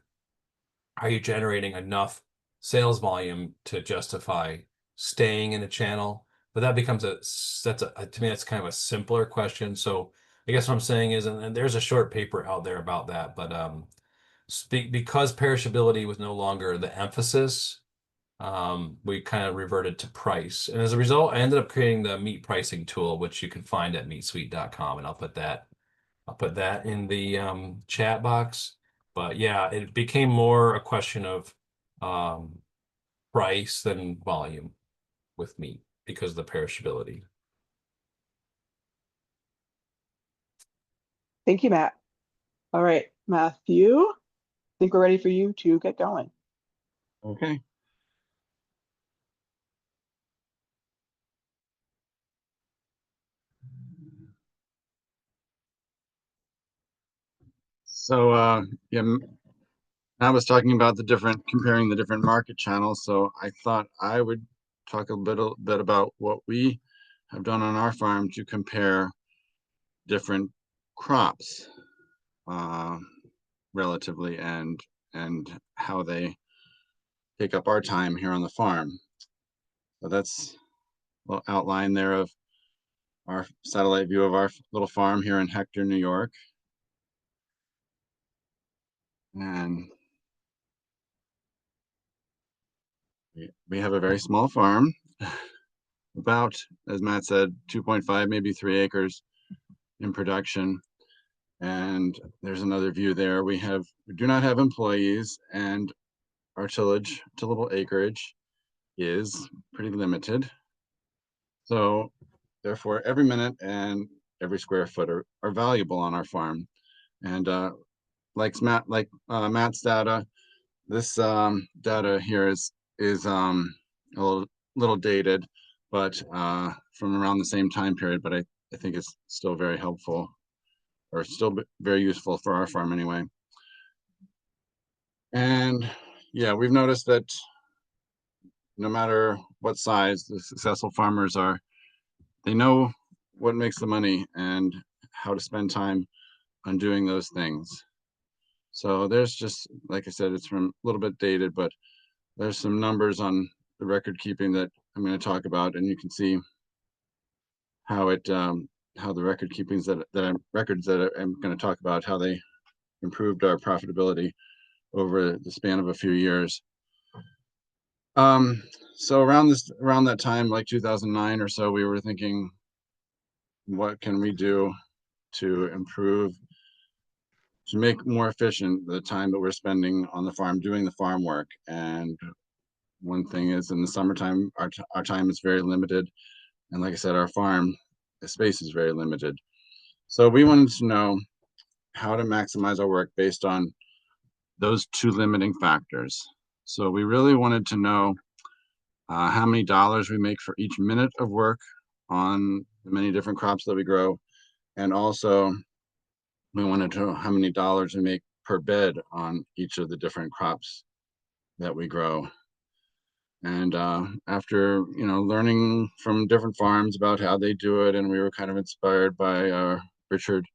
are you generating enough sales volume to justify staying in a channel? But that becomes to me, that's kind of a simpler question. So I guess what I'm saying is, and there's a short paper out there about that, but because perishability was no longer the emphasis, we kind of reverted to price. And as a result, I ended up creating the meat pricing tool, which you can find at meatsuite.com. And I'll put that in the chat box. But yeah, it became more a question of um, price than volume with meat because of the perishability. Thank you, Matt. All right, Matthew, I think we're ready for you to get going. Okay. So yeah, I was talking about comparing the different market channels. So I thought I would talk a bit about what we have done on our farm to compare different crops relatively and how they take up our time here on the farm. So that's a little outline there of our satellite view of our little farm here in Hector, New York. And we have a very small farm, about, as Matt said, 2.5, maybe 3 acres in production. And there's another view there. We do not have employees, and our tillable acreage is pretty limited. So therefore, every minute and every square foot are valuable on our farm. And like Matt's data, this data here is a little dated, but from around the same time period. But I think it's still very helpful, or still very useful for our farm anyway. And yeah, we've noticed that no matter what size the successful farmers are, they know what makes the money and how to spend time on doing those things. So there's just, like I said, it's from a little bit dated, but there's some numbers on the record keeping that I'm going to talk about, and you can see how the record keepings records that I'm going to talk about, how they improved our profitability over the span of a few years. So around that time, like 2009 or so, we were thinking, what can we do to make more efficient the time that we're spending on the farm doing the farm work? And one thing is, in the summertime, our time is very limited, and like I said, our farm space is very limited. So we wanted to know how to maximize our work based on those two limiting factors. So we really wanted to know how many dollars we make for each minute of work on the many different crops that we grow. And also, we wanted to know how many dollars we make per bed on each of the different crops that we grow. And after learning from different farms about how they do it, and we were kind of inspired by Richard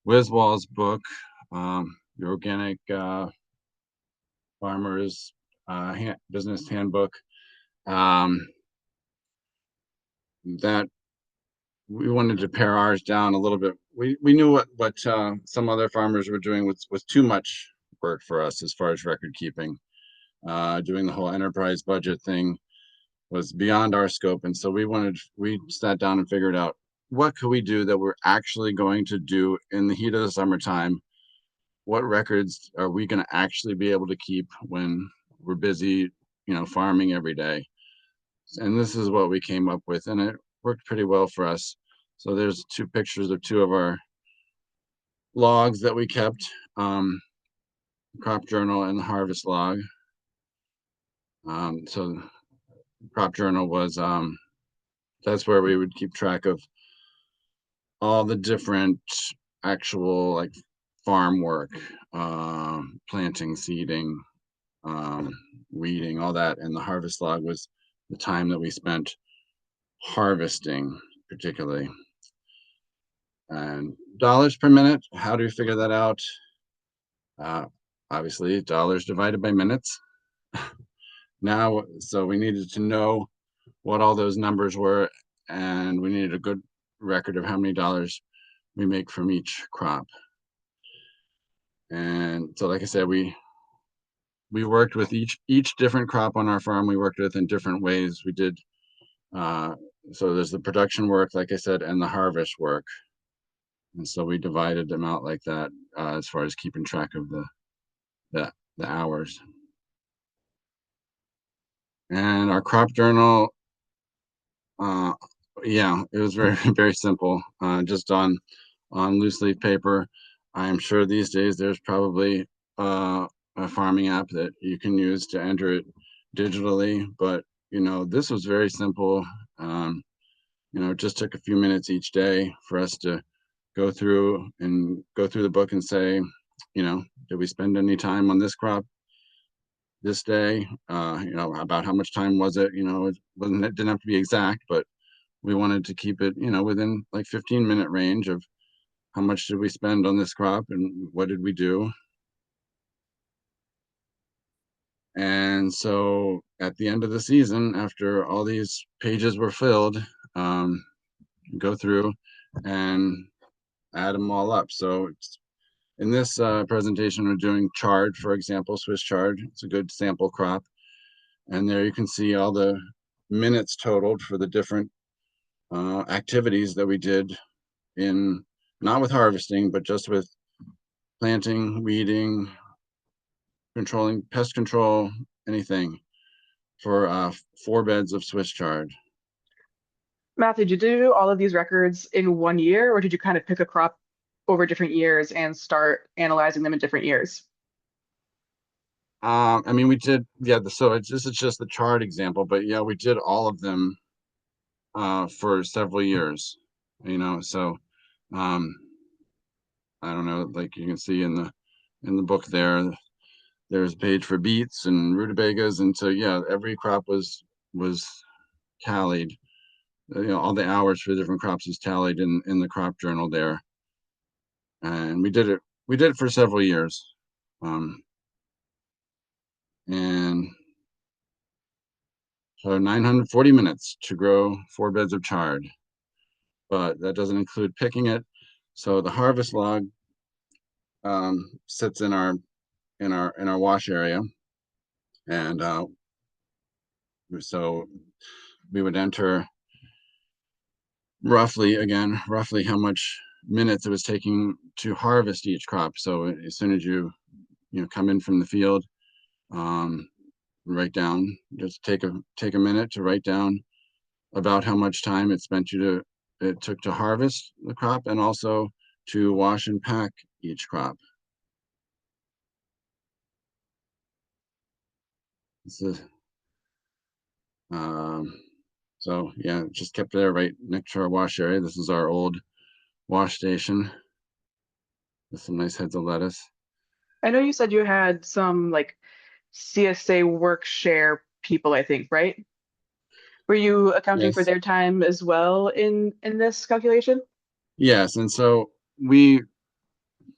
Wiswall's book, The Organic Farmers Business Handbook, that we wanted to pare ours down a little bit. We knew what some other farmers were doing was too much work for us as far as record keeping. Doing the whole enterprise budget thing was beyond our scope, and so we sat down and figured out, what could we do that we're actually going to do in the heat of the summertime? What records are we going to actually be able to keep when we're busy, farming every day? And this is what we came up with, and it worked pretty well for us. So there's two pictures of two of our logs that we kept, crop journal and the harvest log. So crop journal was, that's where we would keep track of all the different actual, like, farm work, planting, seeding, weeding, all that. And the harvest log was the time that we spent harvesting, particularly. And dollars per minute, how do we figure that out? Obviously, dollars divided by minutes. Now, so we needed to know what all those numbers were, and we needed a good record of how many dollars we make from each crop. And so, like I said, we worked with each different crop on our farm. We worked with in different ways. We did so there's the production work, like I said, and the harvest work. And so we divided them out like that, as far as keeping track of the hours. And our crop journal, yeah, it was very very simple, just on loose leaf paper. I'm sure these days there's probably a farming app that you can use to enter it digitally, but this was very simple. It just took a few minutes each day for us to go through the book and say, did we spend any time on this crop this day? About how much time was it? It didn't have to be exact, but we wanted to keep it, within like 15-minute range of how much did we spend on this crop and what did we do. And so at the end of the season, after all these pages were filled, go through and add them all up. So in this presentation, we're doing chard, for example, Swiss chard. It's a good sample crop. And there you can see all the minutes totaled for the different activities that we did in, not with harvesting, but just with planting, weeding, controlling, pest control, anything, for 4 beds of Swiss chard. Matthew, did you do all of these records in one year, or did you kind of pick a crop over different years and start analyzing them in different years? I mean, we did, yeah, so it's just the chart example, but yeah, we did all of them for several years, so I don't know, like you can see in the book there's a page for beets and rutabagas, and so yeah, every crop was tallied. All the hours for different crops is tallied in the crop journal there, and we did it for several years, and so 940 minutes to grow 4 beds of chard, but that doesn't include picking it. So the harvest log sits in our wash area, and so we would enter roughly how much minutes it was taking to harvest each crop. So as soon as you come in from the field, write down, just take a minute to write down about how much time it took to harvest the crop, and also to wash and pack each crop. This is so yeah, just kept there right next to our wash area. This is our old wash station with some nice heads of lettuce. I know you said you had some like CSA work share people, I think, right? Were you accounting for Yes, their time as well in this calculation? yes, and so we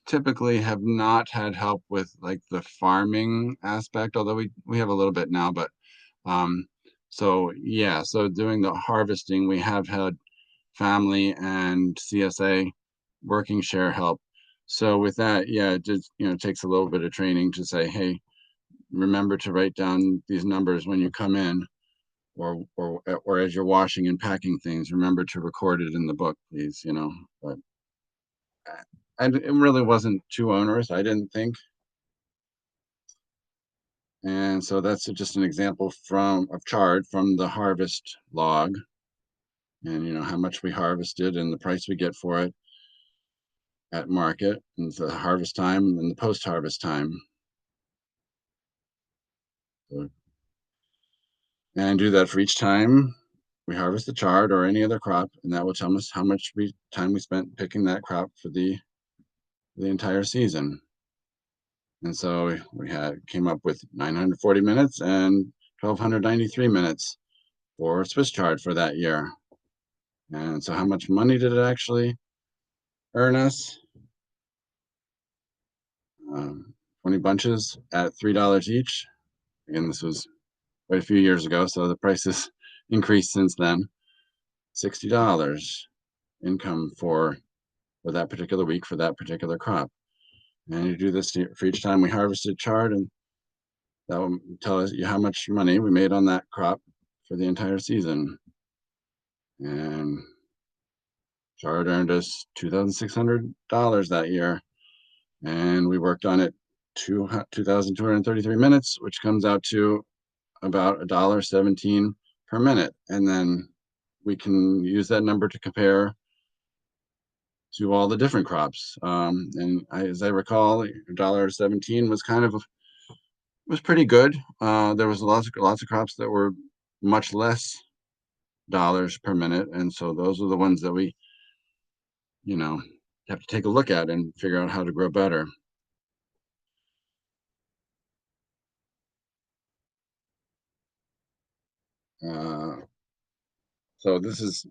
typically have not had help with like the farming aspect, although we have a little bit now, but so yeah, so doing the harvesting, we have had family and CSA working share help. So with that, yeah, it just takes a little bit of training to say, hey, remember to write down these numbers when you come in, or as you're washing and packing things, remember to record it in the book, please. But it really wasn't too onerous, I didn't think. And so that's just an example of chart from the harvest log, and how much we harvested and the price we get for it at market, and the harvest time and the post-harvest time. So, and do that for each time we harvest the chard or any other crop, and that will tell us how much time we spent picking that crop for the entire season. And so we came up with 940 minutes and 1,293 minutes for Swiss chard for that year. And so how much money did it actually earn us? 20 bunches at $3 each. Again, this was quite a few years ago, so the prices increased since then. $60 income for that particular week for that particular crop. And you do this for each time we harvested chard, and that will tell us how much money we made on that crop for the entire season. And chard earned us $2,600 that year, and we worked on it 2,233 minutes, which comes out to about $1.17 per minute. And then we can use that number to compare to all the different crops. And as I recall, $1.17 was pretty good. There was lots of crops that were much less dollars per minute, and so those are the ones that we have to take a look at and figure out how to grow better. So this is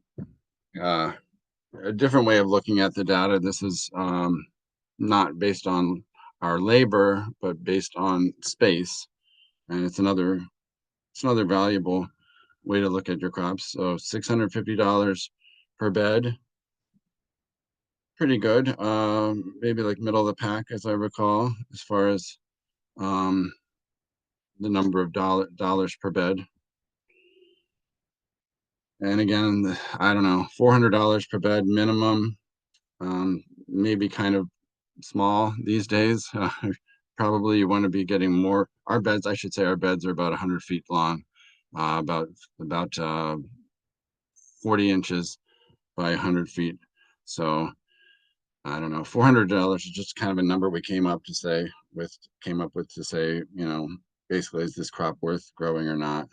a different way of looking at the data. This is not based on our labor, but based on space, and it's another valuable way to look at your crops. So $650 per bed, pretty good. Maybe like middle of the pack, as I recall, as far as the number of dollars per bed. And again, I don't know, $400 per bed minimum. Maybe kind of small these days. Probably you want to be getting more. Our beds, I should say, our beds are about 100 feet long, about 40 inches by 100 feet. So I don't know, $400 is just kind of a number we came up with to say, you know, basically, is this crop worth growing or not?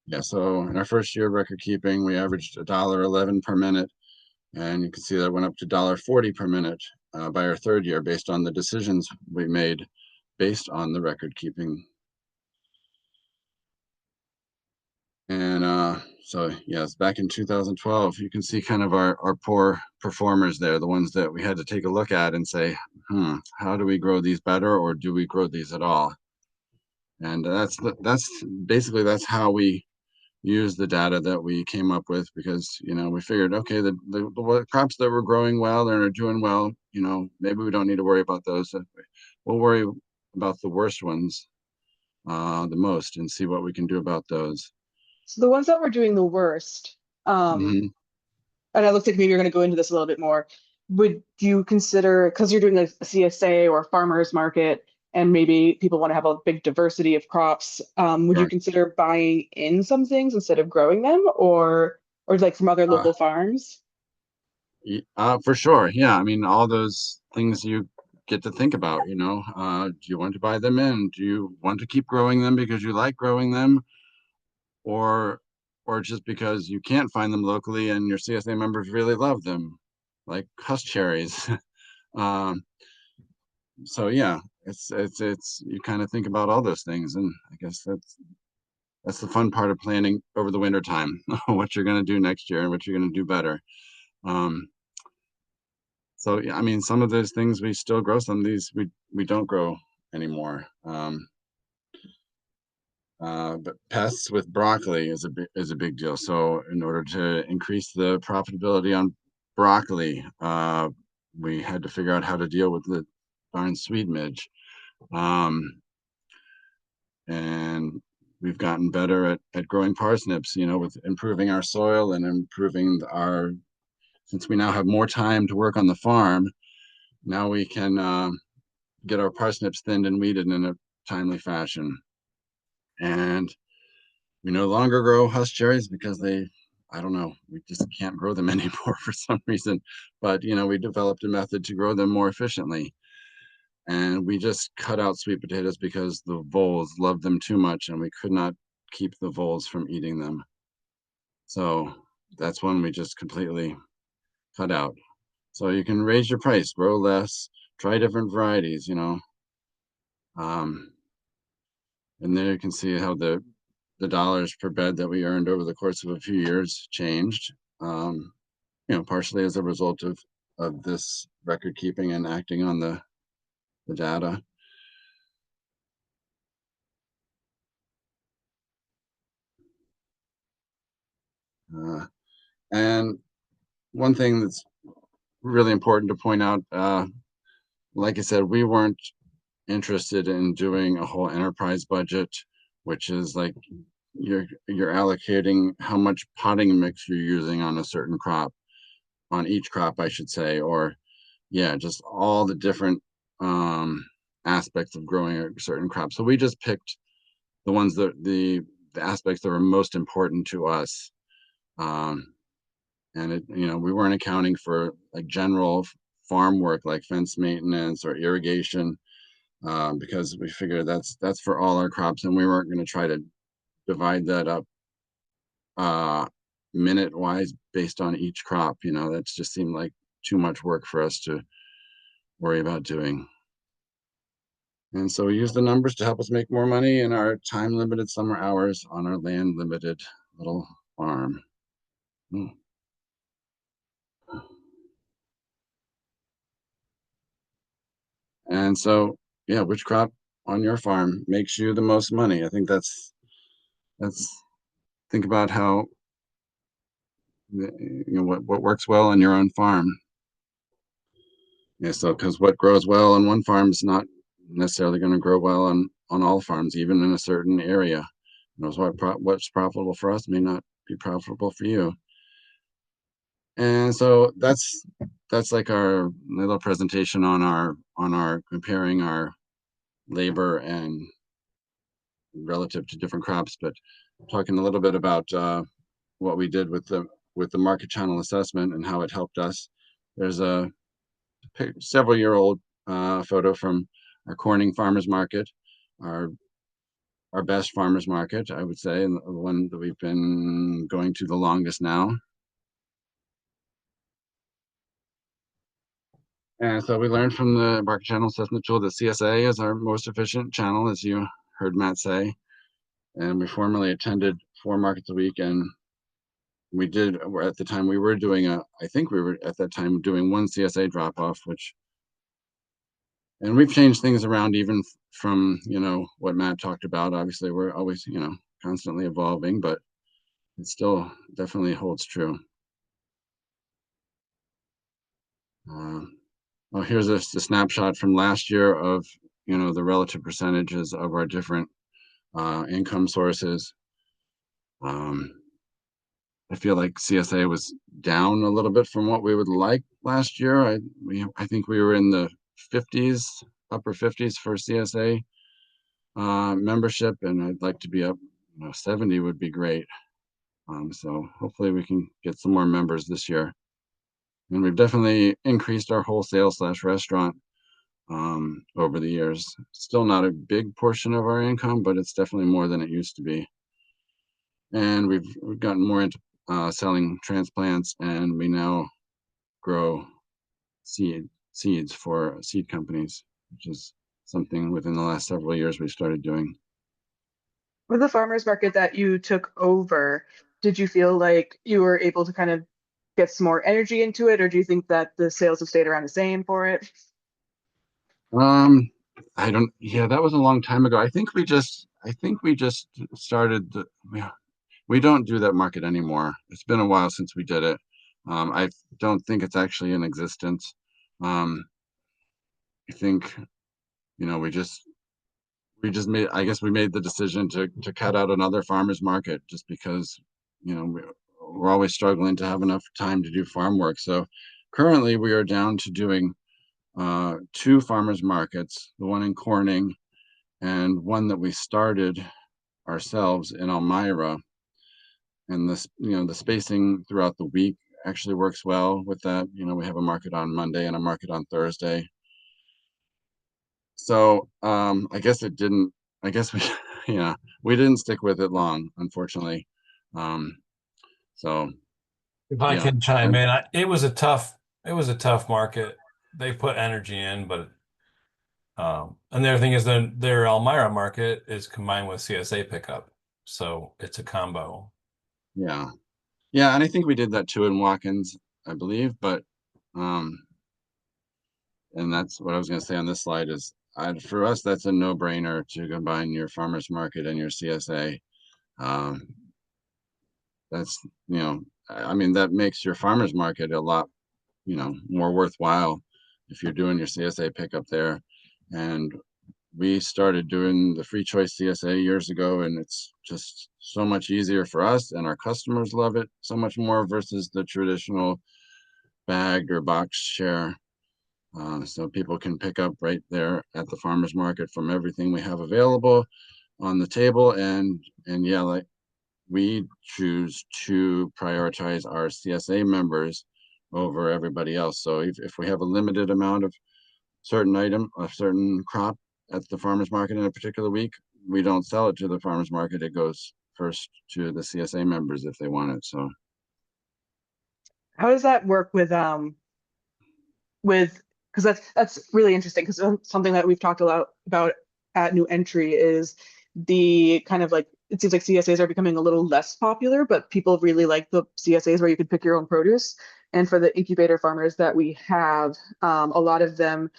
Yeah, so in our first year of record keeping, we averaged $1.11 per minute, and you can see that went up to $1.40 per minute by our third year, based on the decisions we made based on the record keeping. And so yes, back in 2012, you can see kind of our poor performers there, the ones that we had to take a look at and say, how do we grow these better, or do we grow these at all? And that's basically that's how we use the data that we came up with, because, you know, we figured, okay, the crops that were growing well and are doing well, you know, maybe we don't need to worry about those. We'll worry about the worst ones the most, and see what we can do about those. So the ones that were doing the worst, Mhm. and it looks like maybe you're going to go into this a little bit more. Would you consider, because you're doing a CSA or farmers market, and maybe people want to have a big diversity of crops, would you Sure. consider buying in some things instead of growing them, or like from other Uh, local farms? for sure. Yeah. I mean, all those things you get to think about, you know, do you want to buy them in? Do you want to keep growing them because you like growing them? Or just because you can't find them locally and your CSA members really love them, like husk cherries. um, so yeah, it's you kind of think about all those things, and I guess that's the fun part of planning over the winter time, what you're going to do next year and what you're going to do better. Um, so yeah, I mean, some of those things we still grow, some of these we don't grow anymore. But pests with broccoli is a big deal. So in order to increase the profitability on broccoli, we had to figure out how to deal with the darn sweet midge. Um, and we've gotten better at growing parsnips, you know, with improving our soil and improving since we now have more time to work on the farm, now we can get our parsnips thinned and weeded in a timely fashion. And we no longer grow husk cherries because I don't know, we just can't grow them anymore for some reason. But, you know, we developed a method to grow them more efficiently. And we just cut out sweet potatoes because the voles loved them too much, and we could not keep the voles from eating them. So that's one we just completely cut out. So you can raise your price, grow less, try different varieties, you know. Um, and there you can see how the dollars per bed that we earned over the course of a few years changed. You know, partially as a result of this record keeping and acting on the data. Uh, and one thing that's really important to point out, like I said, we weren't interested in doing a whole enterprise budget, which is like you're allocating how much potting mix you're using on a certain crop, on each crop, I should say, or yeah, just all the different aspects of growing a certain crop. So we just picked the ones that the aspects that were most important to us. And it, you know, we weren't accounting for like general farm work like fence maintenance or irrigation, because we figured that's for all our crops, and we weren't going to try to divide that up uh, minute wise based on each crop. You know, that just seemed like too much work for us to worry about doing. And so we use the numbers to help us make more money in our time-limited summer hours on our land-limited little farm. Hmm. And so, yeah, which crop on your farm makes you the most money? I think that's think about how what works well on your own farm. Yeah, so because what grows well on one farm is not necessarily going to grow well on all farms, even in a certain area. Knows what's profitable for us may not be profitable for you. And so that's like our little presentation on our comparing our labor and relative to different crops, but talking a little bit about what we did with the market channel assessment and how it helped us. There's a several-year-old photo from our Corning farmers market, our best farmers market, I would say, and the one that we've been going to the longest now. And so we learned from the market channel assessment tool that CSA is our most efficient channel, as you heard Matt say. And we formerly attended 4 markets a week, and we did, at the time we were doing I think we were at that time doing 1 CSA drop off, and we've changed things around even from, what Matt talked about. Obviously, we're always, constantly evolving, but it still definitely holds true. Well, here's a snapshot from last year of, the relative percentages of our different income sources. I feel like CSA was down a little bit from what we would like last year. I think we were in the 50s, upper 50s for CSA membership, and I'd like to be up, 70 would be great. So hopefully we can get some more members this year. And we've definitely increased our wholesale / restaurant over the years. Still not a big portion of our income, but it's definitely more than it used to be. And we've gotten more into selling transplants, and we now grow seeds for seed companies, which is something within the last several years we started doing. With the farmers market that you took over, did you feel like you were able to kind of get some more energy into it, or do you think that the sales have stayed around the same for it? I don't, yeah, that was a long time ago. I think we just started we don't do that market anymore. It's been a while since we did it. I don't think it's actually in existence. I think, I guess we made the decision to cut out another farmers market just because, we're always struggling to have enough time to do farm work. So currently we are down to doing 2 farmers markets, the one in Corning and one that we started ourselves in Elmira. And this, the spacing throughout the week actually works well with that. We have a market on Monday and a market on Thursday. So I guess we we didn't stick with it long, unfortunately. So If I yeah. can chime in, it was a tough market. They put energy in, but and the other thing is their Elmira market is combined with CSA pickup, so it's a combo. Yeah, and I think we did that too in Watkins, I believe, but and that's what I was going to say on this slide is for us that's a no-brainer to combine your farmers market and your CSA. That's I mean that makes your farmers market a lot more worthwhile if you're doing your CSA pickup there. And we started doing the free choice CSA years ago, and it's just so much easier for us, and our customers love it so much more versus the traditional bagged or box share. So people can pick up right there at the farmers market from everything we have available on the table. And yeah, like we choose to prioritize our CSA members over everybody else. So if we have a limited amount of a certain crop at the farmers market in a particular week, we don't sell it to the farmers market. It goes first to the CSA members if they want it. So How does that work with because that's really interesting because something that we've talked a lot about at new entry is the kind of like, it seems like CSAs are becoming a little less popular, but people really like the CSAs where you can pick your own produce. And for the incubator farmers that we have, a lot of them,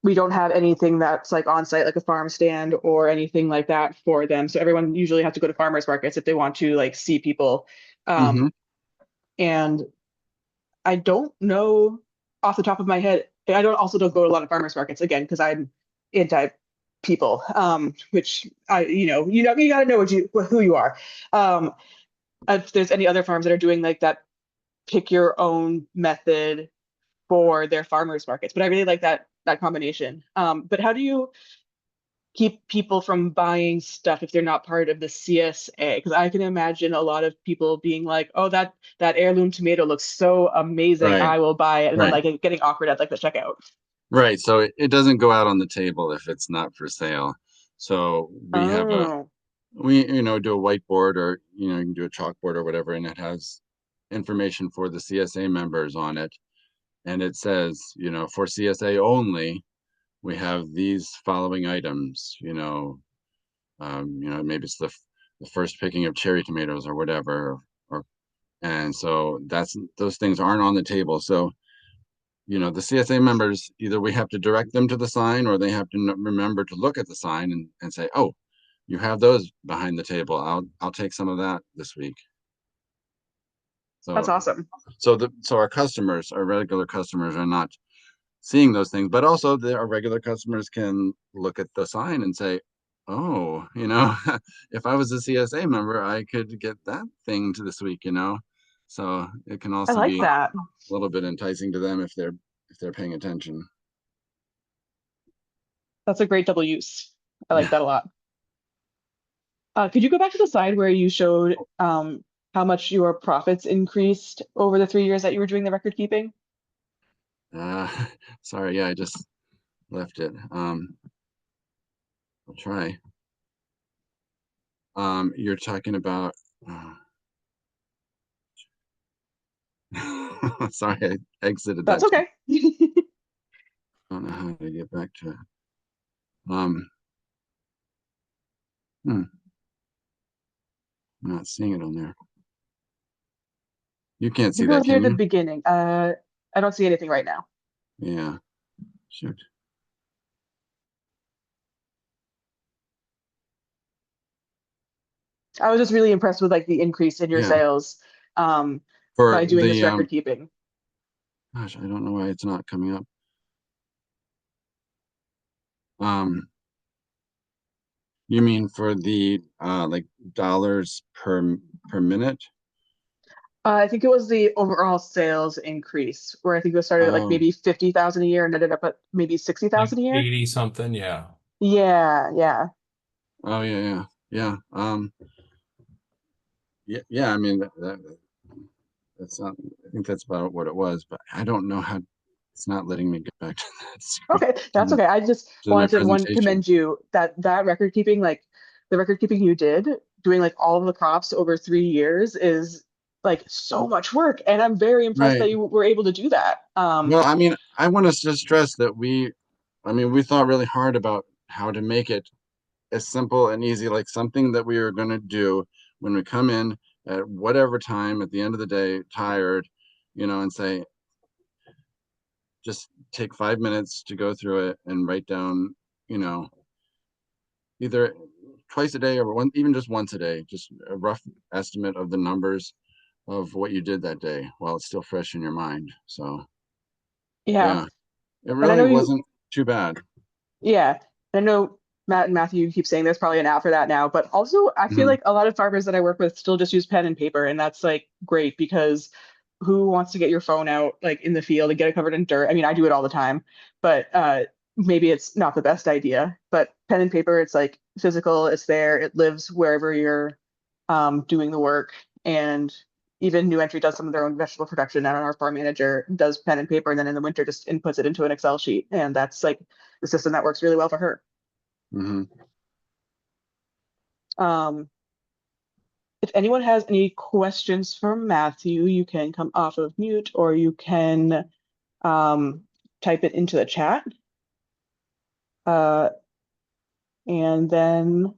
we don't have anything that's like on site, like a farm stand or anything like that for them. So everyone usually has to go to farmers markets if they want to like see people. Mhm. And I don't know off the top of my head. I don't go to a lot of farmers markets again because I'm anti people, which you got to know who you are. If there's any other farms that are doing like that, pick your own method for their farmers markets, but I really like that combination. But how do you keep people from buying stuff if they're not part of the CSA? Because I can imagine a lot of people being like, "Oh, that heirloom tomato looks so amazing, Right, I will buy it," and then right, like getting awkward at like the checkout. right. So it doesn't go out on the table if it's not for sale. So Oh, we do a whiteboard, or you can do a chalkboard or whatever, and it has information for the CSA members on it, and it says, for CSA only, we have these following items. Maybe it's the first picking of cherry tomatoes or whatever, or and so those things aren't on the table. So the CSA members, either we have to direct them to the sign, or they have to remember to look at the sign and say, "Oh, you have those behind the table. I'll take some of that this week." that's So awesome. so our regular customers are not seeing those things, but also our regular customers can look at the sign and say, "Oh, if I was a CSA member, I could get that thing to this week." So it can I also like be a that. little bit enticing to them if they're paying attention. That's a great double use. I like Yeah. that a lot. Could you go back to the slide where you showed how much your profits increased over the 3 years that you were doing the record keeping? Uh, sorry, yeah, I just left it. I'll try. You're talking about. Sorry, I exited That's that. okay. I don't know how to get back to it. Um, I'm not seeing it on there. You can't I see think it that, was near can the you? beginning. I don't see anything right now. Yeah. Shoot. I was just really impressed with like the increase in your Yeah. sales For by doing this the record keeping. gosh, I don't know why it's not coming up. Um, you mean for the like dollars per minute? I think it was the overall sales increase, where I think it started at like Oh, maybe 50,000 a year and ended up at maybe Like 60,000 a year. 80 something, yeah. Yeah, yeah. oh yeah, yeah, yeah. Yeah, yeah. I mean that's not. I think that's about what it was, but I don't know how. It's not letting me get back to that screen, Okay, that's okay. I just to my wanted to presentation. commend you that record keeping, like the record keeping you did, doing like all of the crops over 3 years is like so much work, and I'm very impressed Right. that you were able to do that. Well, I mean, I want us to stress that we thought really hard about how to make it as simple and easy, like something that we are going to do when we come in at whatever time at the end of the day, tired, and say, just take 5 minutes to go through it and write down, you know, either twice a day or even just once a day, just a rough estimate of the numbers of what you did that day while it's still fresh in your mind. So, Yeah, yeah, it and I really know you. wasn't too bad. Yeah, I know Matt and Matthew keep saying there's probably an app for that now, but also I feel Mhm. like a lot of farmers that I work with still just use pen and paper, and that's like great because who wants to get your phone out like in the field and get it covered in dirt? I mean, I do it all the time, but maybe it's not the best idea. But pen and paper, it's like physical, it's there, it lives wherever you're doing the work, and even New Entry does some of their own vegetable production, and our farm manager does pen and paper, and then in the winter just inputs it into an Excel sheet, and that's like the system that works really well for her. Mhm. Um, if anyone has any questions for Matthew, you can come off of mute or you can um, type it into the chat. Uh, And then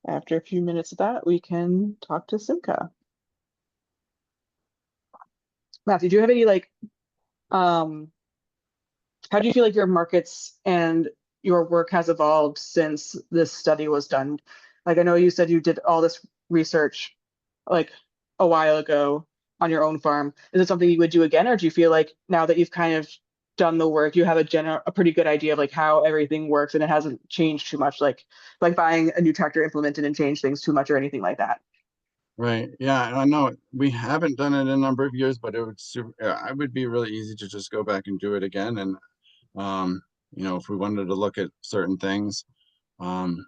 after a few minutes of that, we can talk to Simca. Matthew, do you have any like, um, how do you feel like your markets and your work has evolved since this study was done? Like, I know you said you did all this research like a while ago on your own farm. Is it something you would do again, or do you feel like now that you've kind of done the work, you have a pretty good idea of like how everything works and it hasn't changed too much, like buying a new tractor implemented and change things too much or anything like that? Right. Yeah, I know we haven't done it in a number of years, but it would it would be really easy to just go back and do it again. And if we wanted to look at certain things, um,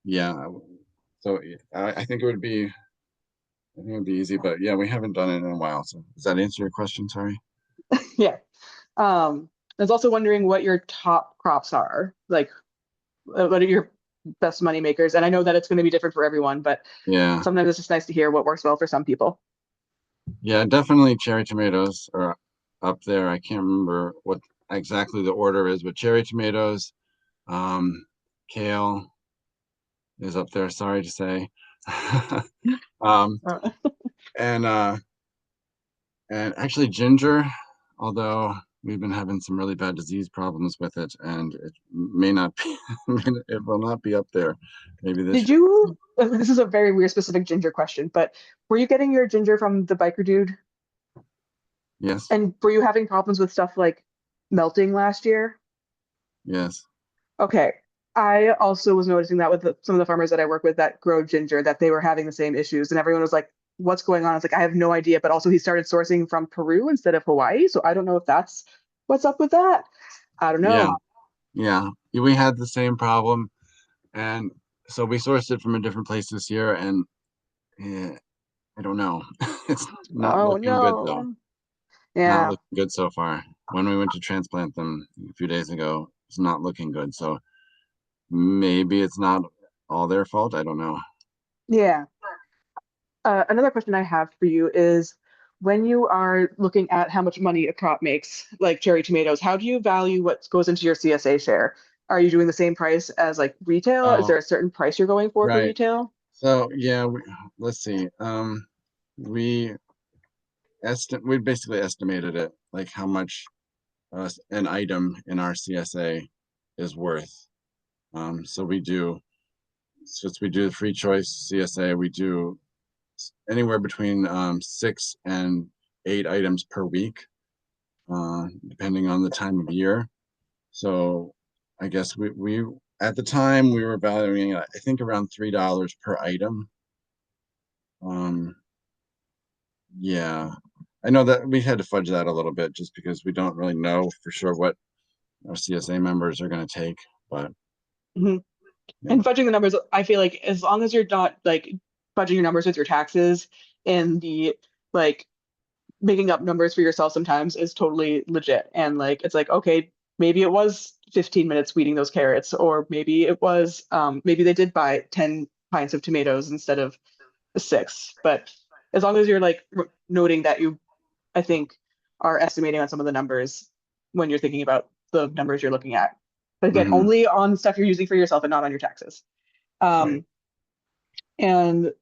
yeah. So I think it would be, I think it would be easy, but yeah, we haven't done it in a while. So does that answer your question? Sorry. Yeah. I was also wondering what your top crops are. Like, what are your best money makers? And I know that it's going to be different for everyone, but Yeah. sometimes it's just nice to hear what works well for some people. Yeah, definitely cherry tomatoes are up there. I can't remember what exactly the order is, but cherry tomatoes, um, kale is up there, sorry to say. Um, Uh, and actually ginger, although we've been having some really bad disease problems with it, and it may not be, it will not be up there. Maybe this Did year. you, this is a very weird specific ginger question, but were you getting your ginger from the biker dude? Yes, And were you having problems with stuff like melting last year? yes. Okay. I also was noticing that with some of the farmers that I work with that grow ginger, that they were having the same issues, and everyone was like, "What's going on?" It's like I have no idea. But also, he started sourcing from Peru instead of Hawaii, so I don't know if that's what's up with that. I don't Yeah, know. yeah. We had the same problem, and so we sourced it from a different place this year, and yeah, I don't know. It's not Oh looking good though. no. Not Yeah. looking good so far. When we went to transplant them a few days ago, it's not looking good. So maybe it's not all their fault. I don't know. Yeah. Another question I have for you is when you are looking at how much money a crop makes, like cherry tomatoes, how do you value what goes into your CSA share? Are you doing the same price as like retail? Is Oh, there a certain price you're going for right. retail? So yeah, let's see. We we basically estimated it, like how much an item in our CSA is worth. So since we do the free choice CSA, we do anywhere between 6 and 8 items per week, depending on the time of year. So I guess we at the time we were valuing it, I think around $3 per item. Um, yeah, I know that we had to fudge that a little bit just because we don't really know for sure what our CSA members are going to take. But Mhm. yeah, And fudging the numbers, I feel like as long as you're not like fudging your numbers with your taxes and the like making up numbers for yourself sometimes is totally legit. And like it's like, okay, maybe it was 15 minutes weeding those carrots, or maybe it was maybe they did buy 10 pints of tomatoes instead of six. But as long as you're like noting that you, I think, are estimating on some of the numbers when you're thinking about the numbers you're looking at. But again, hmm, only on stuff you're using for yourself and not on your taxes. right. Um, and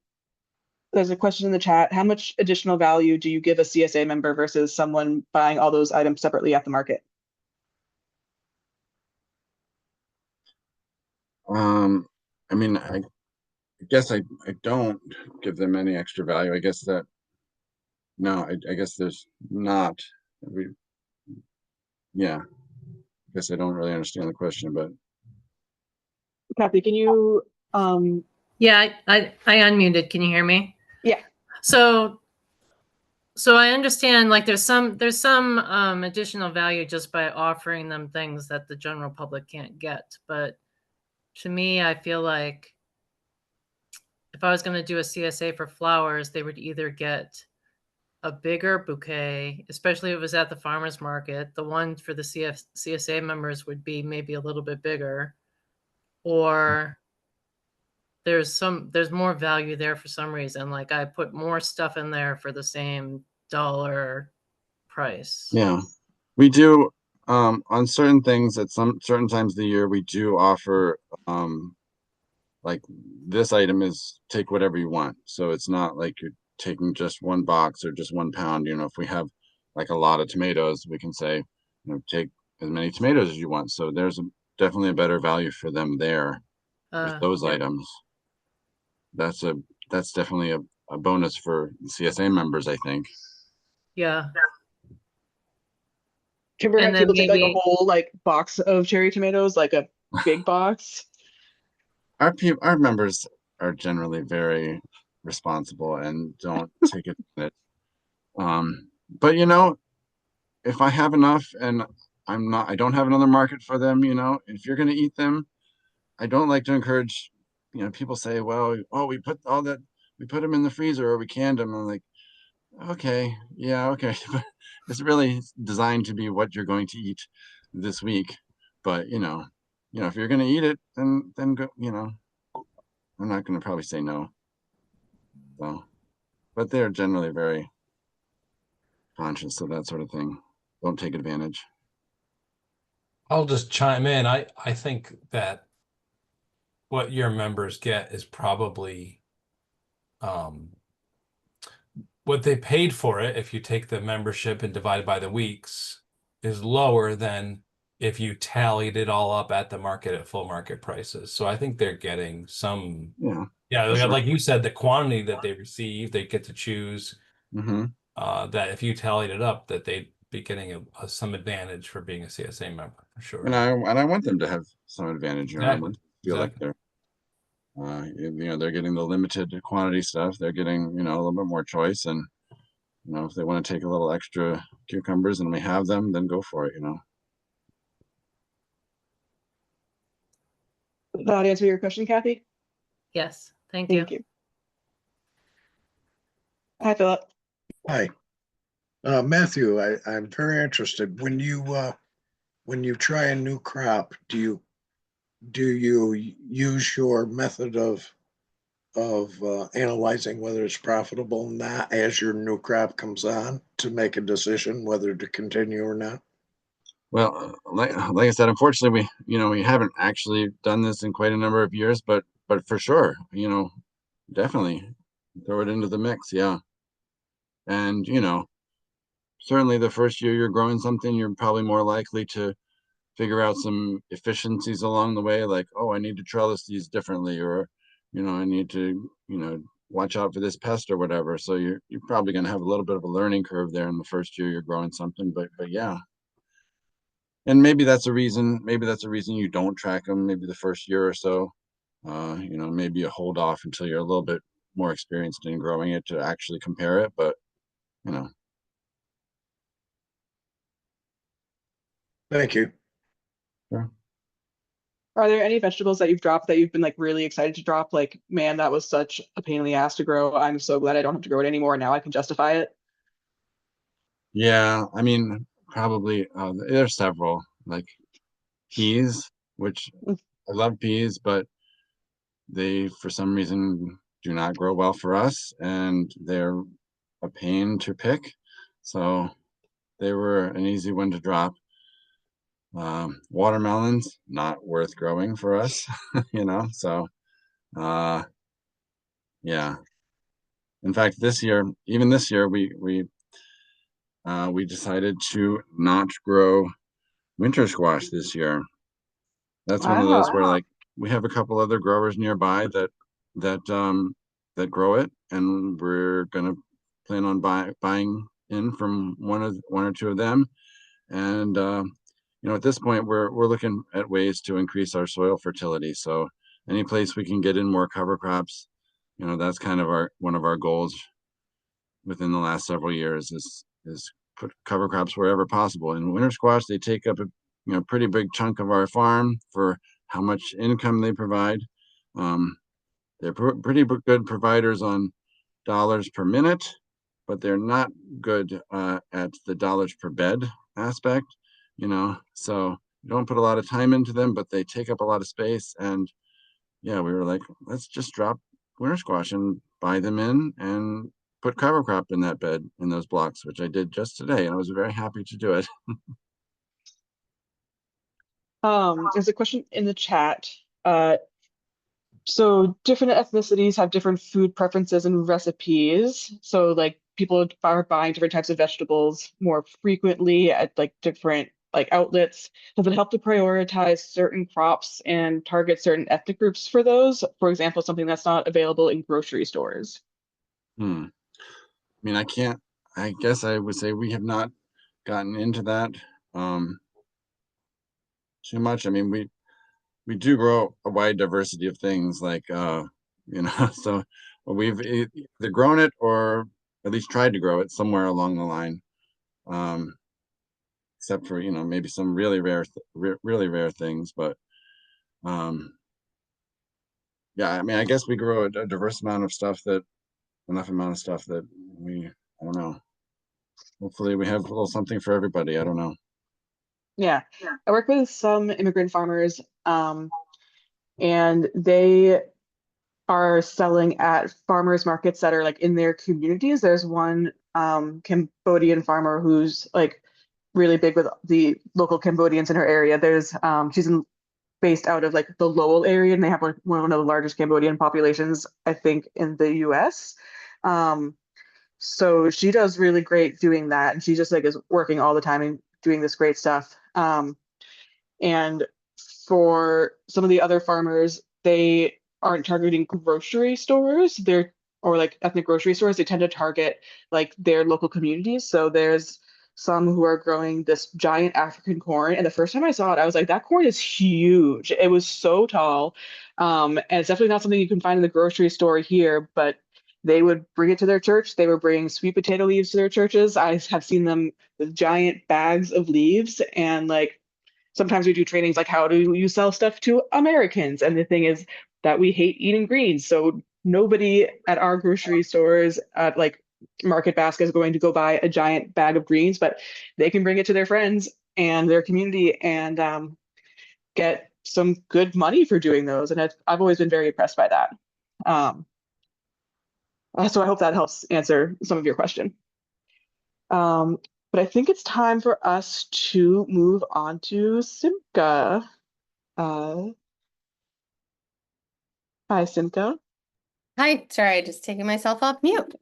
there's a question in the chat. How much additional value do you give a CSA member versus someone buying all those items separately at the market? Um, I mean, I guess I don't give them any extra value. I guess that no, I guess there's not. We yeah, I guess I don't really understand the question, but Kathy, can you Yeah, I unmuted. Can you hear me? yeah. So I understand like there's some additional value just by offering them things that the general public can't get. But to me, I feel like if I was going to do a CSA for flowers, they would either get a bigger bouquet, especially if it was at the farmers market. The one for the CSA members would be maybe a little bit bigger, or there's more value there for some reason. Like I put more stuff in there for the same dollar price. yeah, we do. On certain things at some certain times of the year, we do offer, like this item is take whatever you want. So it's not like you're taking just one box or just 1 pound. You know, if we have like a lot of tomatoes, we can say, you know, take as many tomatoes as you want. So there's definitely a better value for them there with those Yep. items. That's definitely a bonus for CSA members, I think. Yeah. Can we And have then people take like a maybe, whole like box of cherry tomatoes, like a big box? Our members are generally very responsible and don't take it. But you know, if I have enough and I don't have another market for them, you know, if you're going to eat them, I don't like to encourage, you know, people say, well, oh, we put them in the freezer or we canned them. I'm like, okay, yeah, okay. But it's really designed to be what you're going to eat this week. But, if you're going to eat it, then go, I'm not going to probably say no. So, but they're generally very conscious of that sort of thing. Don't take advantage. I'll just chime in. I think that what your members get is probably um, what they paid for it. If you take the membership and divide it by the weeks, is lower than if you tallied it all up at the market at full market prices. So I think they're getting some, Yeah, yeah, for sure. like you said, the quantity that they receive, they get to choose. Mm-hmm. That if you tallied it up, that they'd be getting some advantage for being a CSA member for sure. And I want them to have some advantage. You know, I Exactly. want them to feel like they're they're getting the limited quantity stuff. They're getting, a little bit more choice. And, if they want to take a little extra cucumbers and we have them, then go for it, Did that answer your question, Kathy? yes, thank you. Thank you. Hi, Philip. Hi, Matthew. I'm very interested. When you try a new crop, do you use your method of analyzing whether it's profitable or not as your new crop comes on to make a decision whether to continue or not? Well, like I said, unfortunately, we haven't actually done this in quite a number of years, but for sure, definitely throw it into the mix. Yeah. And, certainly the first year you're growing something, you're probably more likely to figure out some efficiencies along the way, like, oh, I need to trellis these differently, or, I need to, watch out for this pest or whatever. So you're probably going to have a little bit of a learning curve there in the first year you're growing something, but yeah. And maybe that's a reason you don't track them maybe the first year or so. Maybe you hold off until you're a little bit more experienced in growing it to actually compare it, but you know. Thank you. Sure. Are there any vegetables that you've dropped that you've been like really excited to drop? Like, man, that was such a pain in the ass to grow. I'm so glad I don't have to grow it anymore. Now I can justify it. Yeah, I mean, probably there's several, like peas, which I love peas, but they for some reason do not grow well for us, and they're a pain to pick. So they were an easy one to drop. Watermelons, not worth growing for us, so yeah. In fact, even this year, we decided to not grow winter squash this year. That's one of those where, Wow. like, we have a couple other growers nearby that grow it, and we're gonna plan on buying in from one or two of them. And at this point, we're looking at ways to increase our soil fertility. So any place we can get in more cover crops, that's kind of one of our goals within the last several years is put cover crops wherever possible. And winter squash, they take up a pretty big chunk of our farm for how much income they provide. They're pretty good providers on dollars per minute, but they're not good at the dollars per bed aspect. So you don't put a lot of time into them, but they take up a lot of space. And yeah, we were like, let's just drop winter squash and buy them in and put cover crop in that bed in those blocks, which I did just today, and I was very happy to do it. There's a question in the chat. So different ethnicities have different food preferences and recipes. So like people are buying different types of vegetables more frequently at like different like outlets. Does it help to prioritize certain crops and target certain ethnic groups for those? For example, something that's not available in grocery stores. I mean, I guess I would say we have not gotten into that too much. I mean, we do grow a wide diversity of things like so we've either grown it or at least tried to grow it somewhere along the line, except for maybe some really rare things. But yeah, I mean, I guess we grow a diverse amount of stuff, enough amount of stuff that I don't know, hopefully we have a little something for everybody. I don't know. Yeah, I work with some immigrant farmers, and they are selling at farmers markets that are like in their communities. There's one Cambodian farmer who's like really big with the local Cambodians in her area. There's based out of like the Lowell area, and they have like one of the largest Cambodian populations, I think, in the US. So she does really great doing that, and she just like is working all the time and doing this great stuff. And for some of the other farmers, they aren't targeting grocery stores. Or like ethnic grocery stores. They tend to target like their local communities. So there's some who are growing this giant African corn. And the first time I saw it, I was like, that corn is huge. It was so tall. And it's definitely not something you can find in the grocery store here, but they would bring it to their church. They were bringing sweet potato leaves to their churches. I have seen them with giant bags of leaves, and like sometimes we do trainings like how do you sell stuff to Americans? And the thing is that we hate eating greens. So nobody at our grocery stores at like Market Basket is going to go buy a giant bag of greens, but they can bring it to their friends and their community and get some good money for doing those. And I've always been very impressed by that. So I hope that helps answer some of your question. But I think it's time for us to move on to Simca. Hi, Simca. Hi, sorry, just taking myself off mute.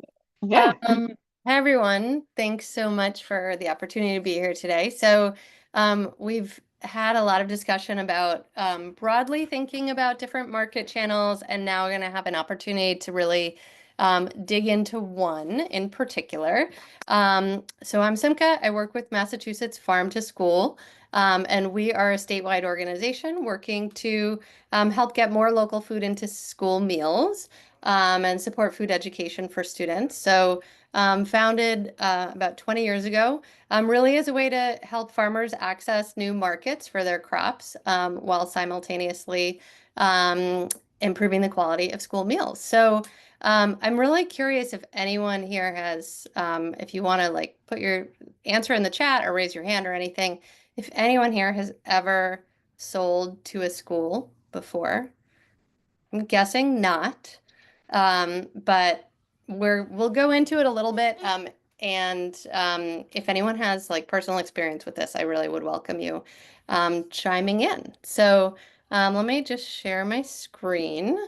Yeah. Hi everyone. Thanks so much for the opportunity to be here today. So we've had a lot of discussion about broadly thinking about different market channels, and now we're going to have an opportunity to really dig into one in particular. So I'm Simca. I work with Massachusetts Farm to School, and we are a statewide organization working to help get more local food into school meals and support food education for students. So founded about 20 years ago, really as a way to help farmers access new markets for their crops while simultaneously improving the quality of school meals. So I'm really curious if anyone here has, if you want to like put your answer in the chat or raise your hand or anything, if anyone here has ever sold to a school before. I'm guessing not. But we'll go into it a little bit. And if anyone has like personal experience with this, I really would welcome you chiming in. So let me just share my screen.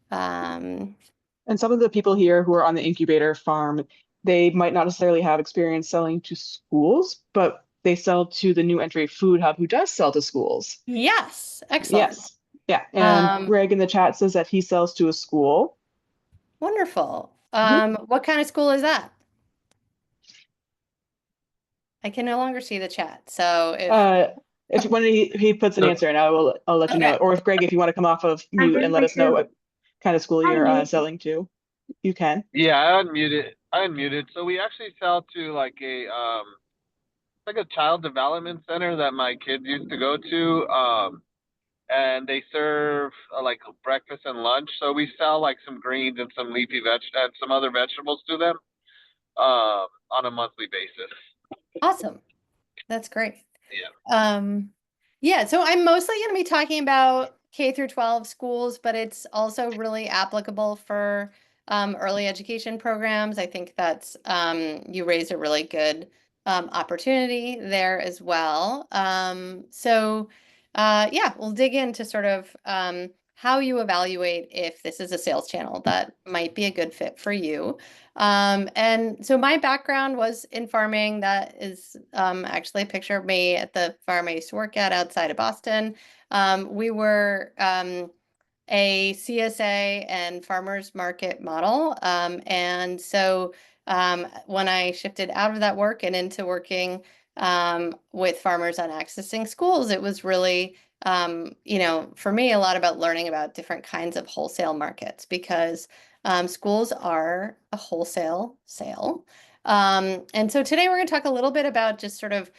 And some of the people here who are on the incubator farm, they might not necessarily have experience selling to schools, but they sell to the new entry food hub who does sell to schools. Yes, excellent. Yes. Yeah. And Greg in the chat says that he sells to a school. Wonderful. What kind of school is that? I can no longer see the chat. So if when he puts an answer in, I'll let you know. Or if Greg, if you want to come off of mute and let us know what kind of school you're selling to, you can. Yeah, I unmuted. So we actually sell to like a child development center that my kids used to go to. And they serve like breakfast and lunch. So we sell like some greens and some leafy and some other vegetables to them on a monthly basis. Awesome. That's great. Yeah. Yeah, so I'm mostly going to be talking about K through 12 schools, but it's also really applicable for early education programs. I think that's you raised a really good opportunity there as well. So yeah, we'll dig into sort of how you evaluate if this is a sales channel that might be a good fit for you. And so my background was in farming. That is actually a picture of me at the farm I used to work at outside of Boston. We were a CSA and farmers market model. And so when I shifted out of that work and into working with farmers on accessing schools, it was really, for me, a lot about learning about different kinds of wholesale markets because schools are a wholesale sale. And so today we're going to talk a little bit about just sort of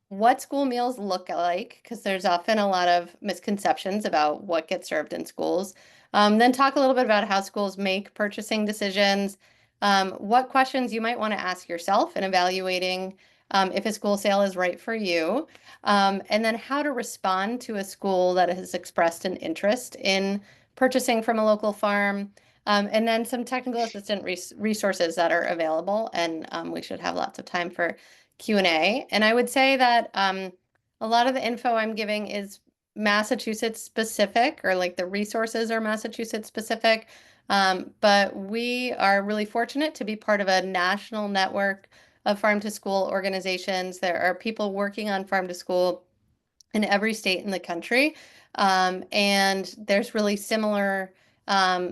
what school meals look like, because there's often a lot of misconceptions about what gets served in schools. Then talk a little bit about how schools make purchasing decisions, what questions you might want to ask yourself in evaluating if a school sale is right for you, and then how to respond to a school that has expressed an interest in purchasing from a local farm, and then some technical assistant resources that are available. And we should have lots of time for Q&A. And I would say that a lot of the info I'm giving is Massachusetts specific, or like the resources are Massachusetts specific. But we are really fortunate to be part of a national network of farm to school organizations. There are people working on farm to school in every state in the country. And there's really similar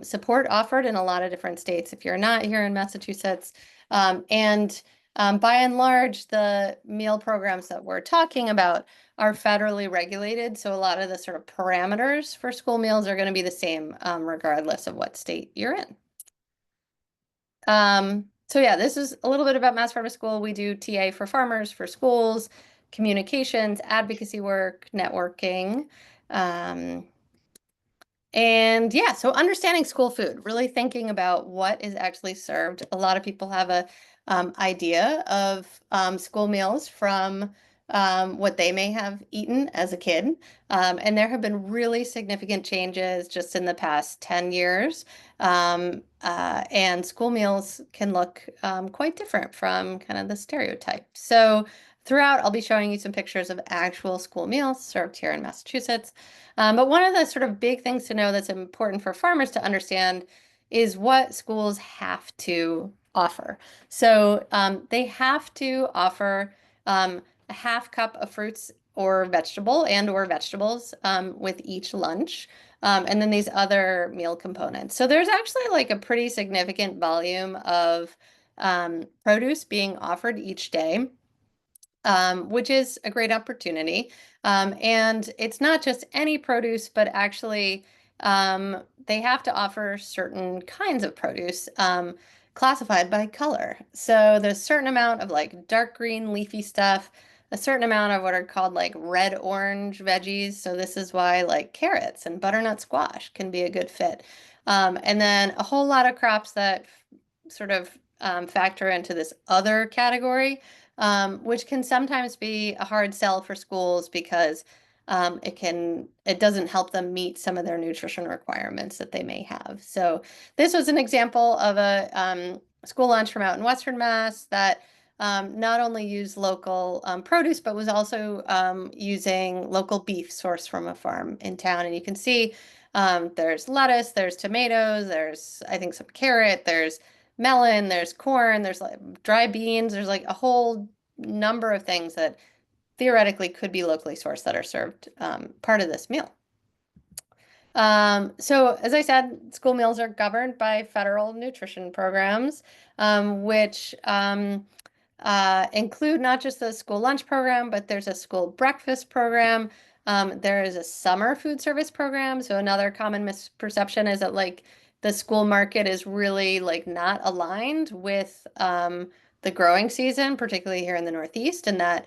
support offered in a lot of different states if you're not here in Massachusetts. And by and large, the meal programs that we're talking about are federally regulated. So a lot of the sort of parameters for school meals are going to be the same regardless of what state you're in. So yeah, this is a little bit about Mass Farm to School. We do TA for farmers, for schools, communications, advocacy work, networking. And yeah, so understanding school food, really thinking about what is actually served. A lot of people have a idea of school meals from what they may have eaten as a kid. And there have been really significant changes just in the past 10 years. And school meals can look quite different from kind of the stereotype. So throughout, I'll be showing you some pictures of actual school meals served here in Massachusetts. But one of the sort of big things to know that's important for farmers to understand is what schools have to offer. So they have to offer a half cup of fruits or vegetables with each lunch. And then these other meal components. So there's actually like a pretty significant volume of produce being offered each day. Which is a great opportunity. And it's not just any produce, but actually they have to offer certain kinds of produce classified by color. So there's a certain amount of like dark green leafy stuff, a certain amount of what are called like red-orange veggies. So this is why like carrots and butternut squash can be a good fit. And then a whole lot of crops that sort of factor into this other category, which can sometimes be a hard sell for schools because it doesn't help them meet some of their nutrition requirements that they may have. So this was an example of a school lunch from out in Western Mass that not only used local produce, but was also using local beef sourced from a farm in town. And you can see there's lettuce, there's tomatoes, there's, I think, some carrot, there's melon, there's corn, there's like dry beans, there's like a whole number of things that theoretically could be locally sourced that are served part of this meal. So as I said, school meals are governed by federal nutrition programs, which include not just the school lunch program, but there's a school breakfast program. There is a summer food service program. So another common misperception is that like the school market is really like not aligned with the growing season, particularly here in the Northeast, and that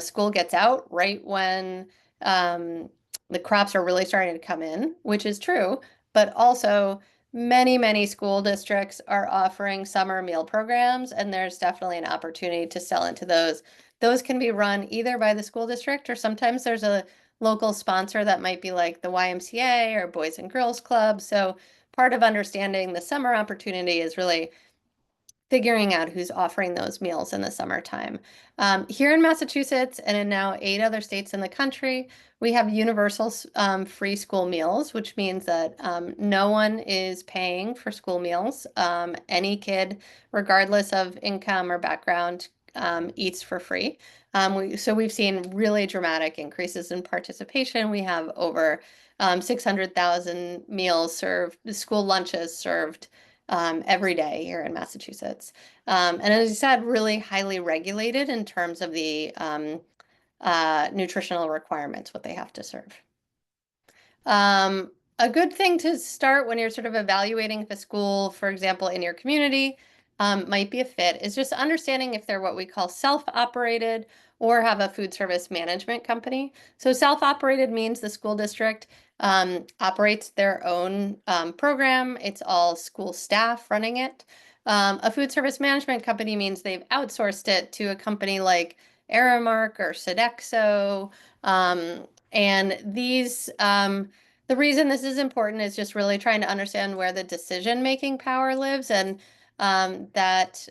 school gets out right when the crops are really starting to come in, which is true, but also many school districts are offering summer meal programs, and there's definitely an opportunity to sell into those. Those can be run either by the school district, or sometimes there's a local sponsor that might be like the YMCA or Boys and Girls Club. So part of understanding the summer opportunity is really figuring out who's offering those meals in the summertime. Here in Massachusetts and in now 8 other states in the country, we have universal free school meals, which means that no one is paying for school meals. Any kid, regardless of income or background, eats for free. So we've seen really dramatic increases in participation. We have over 600,000 meals served, school lunches served every day here in Massachusetts. And as you said, really highly regulated in terms of the nutritional requirements, what they have to serve. A good thing to start when you're sort of evaluating if a school, for example, in your community might be a fit is just understanding if they're what we call self-operated or have a food service management company. So self-operated means the school district operates their own program. It's all school staff running it. A food service management company means they've outsourced it to a company like Aramark or Sodexo. And these, the reason this is important is just really trying to understand where the decision-making power lives, and that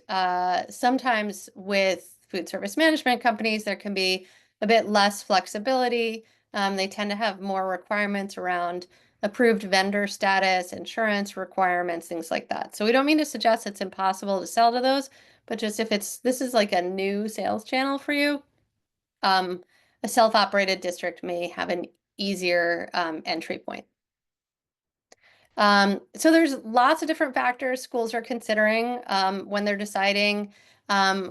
sometimes with food service management companies, there can be a bit less flexibility. They tend to have more requirements around approved vendor status, insurance requirements, things like that. So we don't mean to suggest it's impossible to sell to those, but just if this is like a new sales channel for you, a self-operated district may have an easier entry point. So there's lots of different factors schools are considering when they're deciding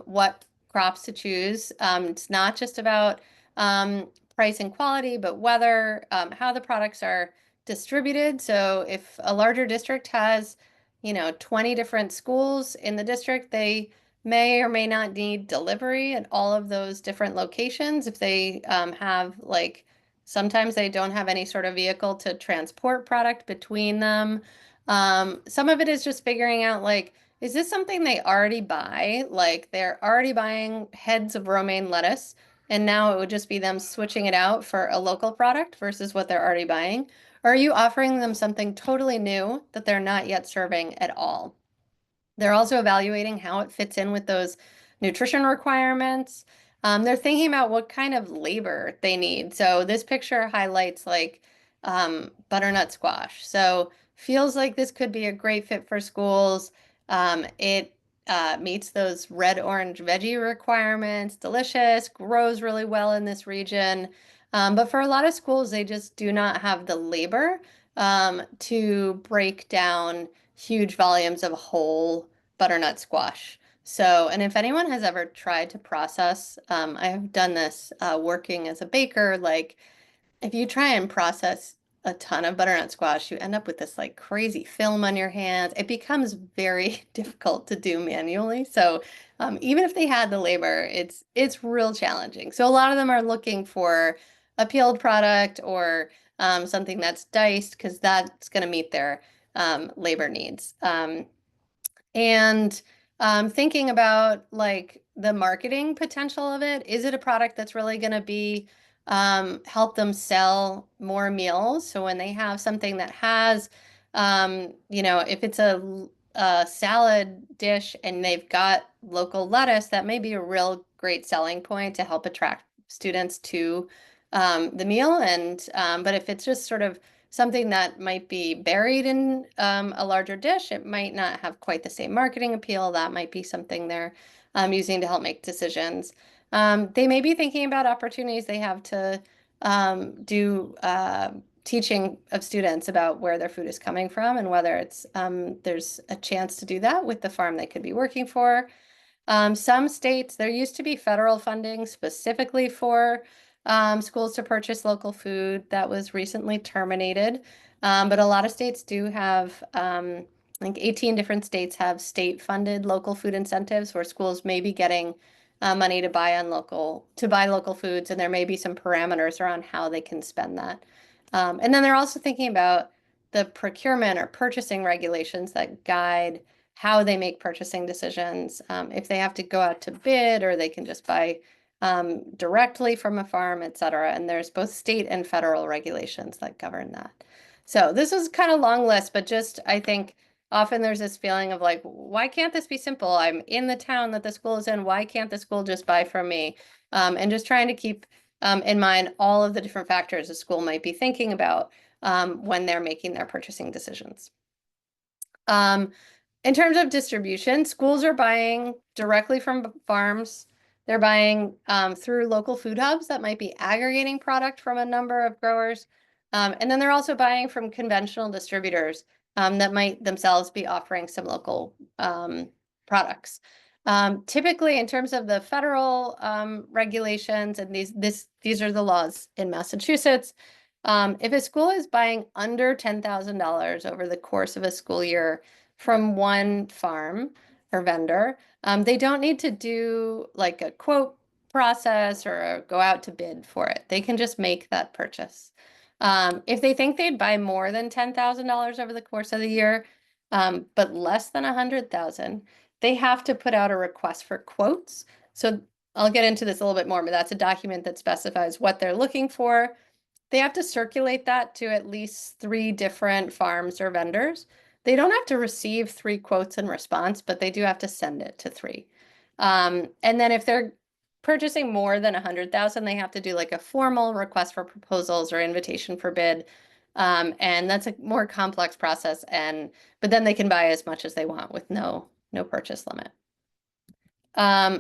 what crops to choose. It's not just about price and quality, but whether how the products are distributed. So if a larger district has, 20 different schools in the district, they may or may not need delivery at all of those different locations. If they have sometimes they don't have any sort of vehicle to transport product between them. Some of it is just figuring out is this something they already buy? Like they're already buying heads of romaine lettuce, and now it would just be them switching it out for a local product versus what they're already buying. Or are you offering them something totally new that they're not yet serving at all? They're also evaluating how it fits in with those nutrition requirements. They're thinking about what kind of labor they need. So this picture highlights butternut squash. So feels like this could be a great fit for schools. It meets those red-orange veggie requirements, delicious, grows really well in this region. But for a lot of schools, they just do not have the labor to break down huge volumes of whole butternut squash. So, and if anyone has ever tried to process, I have done this working as a baker, if you try and process a ton of butternut squash, you end up with this crazy film on your hands. It becomes very difficult to do manually. So even if they had the labor, it's real challenging. So a lot of them are looking for a peeled product or something that's diced because that's going to meet their labor needs. And thinking about the marketing potential of it, is it a product that's really going to be help them sell more meals? So when they have something that has, if it's a salad dish and they've got local lettuce, that may be a real great selling point to help attract students to the meal. And but if it's just sort of something that might be buried in a larger dish, it might not have quite the same marketing appeal. That might be something they're using to help make decisions. They may be thinking about opportunities they have to do teaching of students about where their food is coming from and whether it's there's a chance to do that with the farm they could be working for. Some states, there used to be federal funding specifically for schools to purchase local food that was recently terminated. But a lot of states do have, I think 18 different states have state-funded local food incentives where schools may be getting money to buy local foods, and there may be some parameters around how they can spend that. And then they're also thinking about the procurement or purchasing regulations that guide how they make purchasing decisions, if they have to go out to bid or they can just buy directly from a farm, et cetera. And there's both state and federal regulations that govern that. So this is kind of a long list, but just I think often there's this feeling of like, why can't this be simple? I'm in the town that the school is in. Why can't the school just buy from me? And just trying to keep in mind all of the different factors a school might be thinking about when they're making their purchasing decisions. In terms of distribution, schools are buying directly from farms. They're buying through local food hubs that might be aggregating product from a number of growers. And then they're also buying from conventional distributors that might themselves be offering some local products. Typically, in terms of the federal regulations, and these are the laws in Massachusetts, if a school is buying under $10,000 over the course of a school year from one farm or vendor, they don't need to do like a quote process or go out to bid for it. They can just make that purchase. If they think they'd buy more than $10,000 over the course of the year, but less than 100,000, they have to put out a request for quotes. So I'll get into this a little bit more, but that's a document that specifies what they're looking for. They have to circulate that to at least 3 different farms or vendors. They don't have to receive 3 quotes in response, but they do have to send it to 3. And then if they're purchasing more than 100,000, they have to do like a formal request for proposals or invitation for bid. And that's a more complex process. But then they can buy as much as they want with no purchase limit.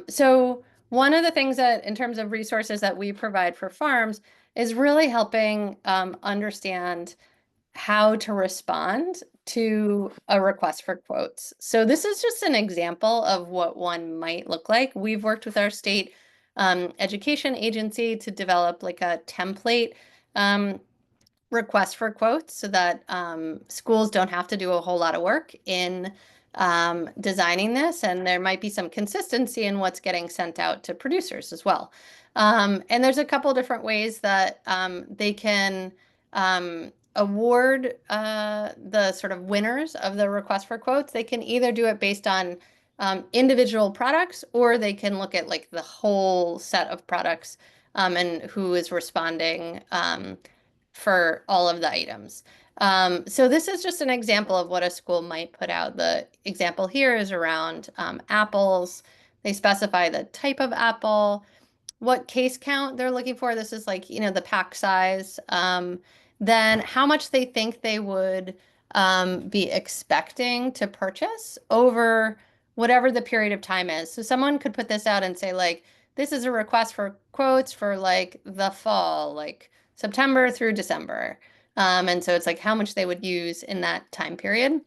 So one of the things that in terms of resources that we provide for farms is really helping understand how to respond to a request for quotes. So this is just an example of what one might look like. We've worked with our state education agency to develop like a template request for quotes so that schools don't have to do a whole lot of work in designing this, and there might be some consistency in what's getting sent out to producers as well. And there's a couple different ways that they can award the sort of winners of the request for quotes. They can either do it based on individual products, or they can look at like the whole set of products and who is responding for all of the items. So this is just an example of what a school might put out. The example here is around apples. They specify the type of apple, what case count they're looking for. This is like, the pack size. Then how much they think they would be expecting to purchase over whatever the period of time is. So someone could put this out and say like, this is a request for quotes for like the fall, like September through December. And so it's like how much they would use in that time period.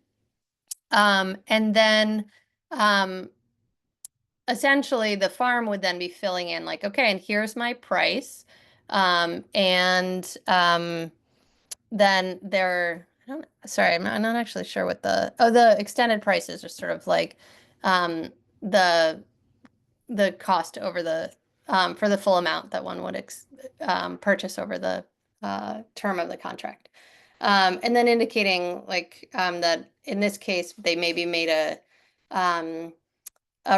And then essentially the farm would then be filling in like, okay, and here's my price. Then sorry, I'm not actually sure what the extended prices are sort of like the cost over the for the full amount that one would purchase over the term of the contract. And then indicating like that in this case, they maybe made a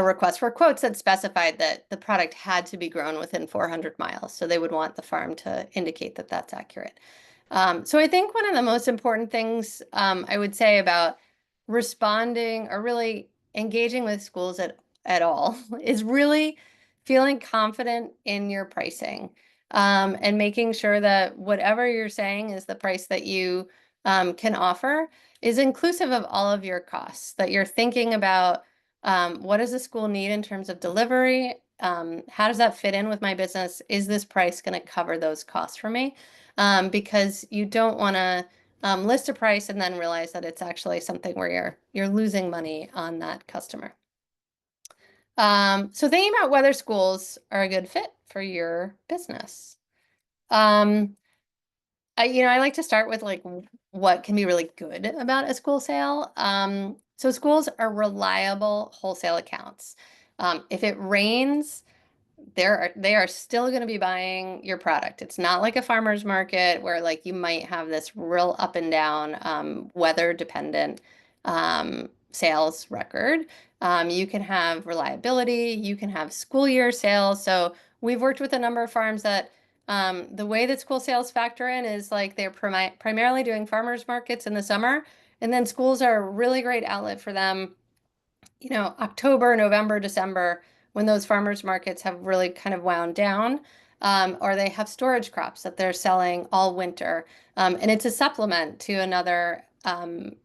request for quotes that specified that the product had to be grown within 400 miles. So they would want the farm to indicate that that's accurate. So I think one of the most important things I would say about responding or really engaging with schools at all is really feeling confident in your pricing and making sure that whatever you're saying is the price that you can offer is inclusive of all of your costs, that you're thinking about what does the school need in terms of delivery? How does that fit in with my business? Is this price going to cover those costs for me? Because you don't want to list a price and then realize that it's actually something where you're losing money on that customer. So thinking about whether schools are a good fit for your business. I like to start with like what can be really good about a school sale. So schools are reliable wholesale accounts. If it rains, they are still going to be buying your product. It's not like a farmer's market where like you might have this real up and down weather dependent sales record. You can have reliability, you can have school year sales. So we've worked with a number of farms that the way that school sales factor in is like they're primarily doing farmers markets in the summer, And then schools are a really great outlet for them, you know, October, November, December, when those farmers markets have really kind of wound down, or they have storage crops that they're selling all winter. And it's a supplement to another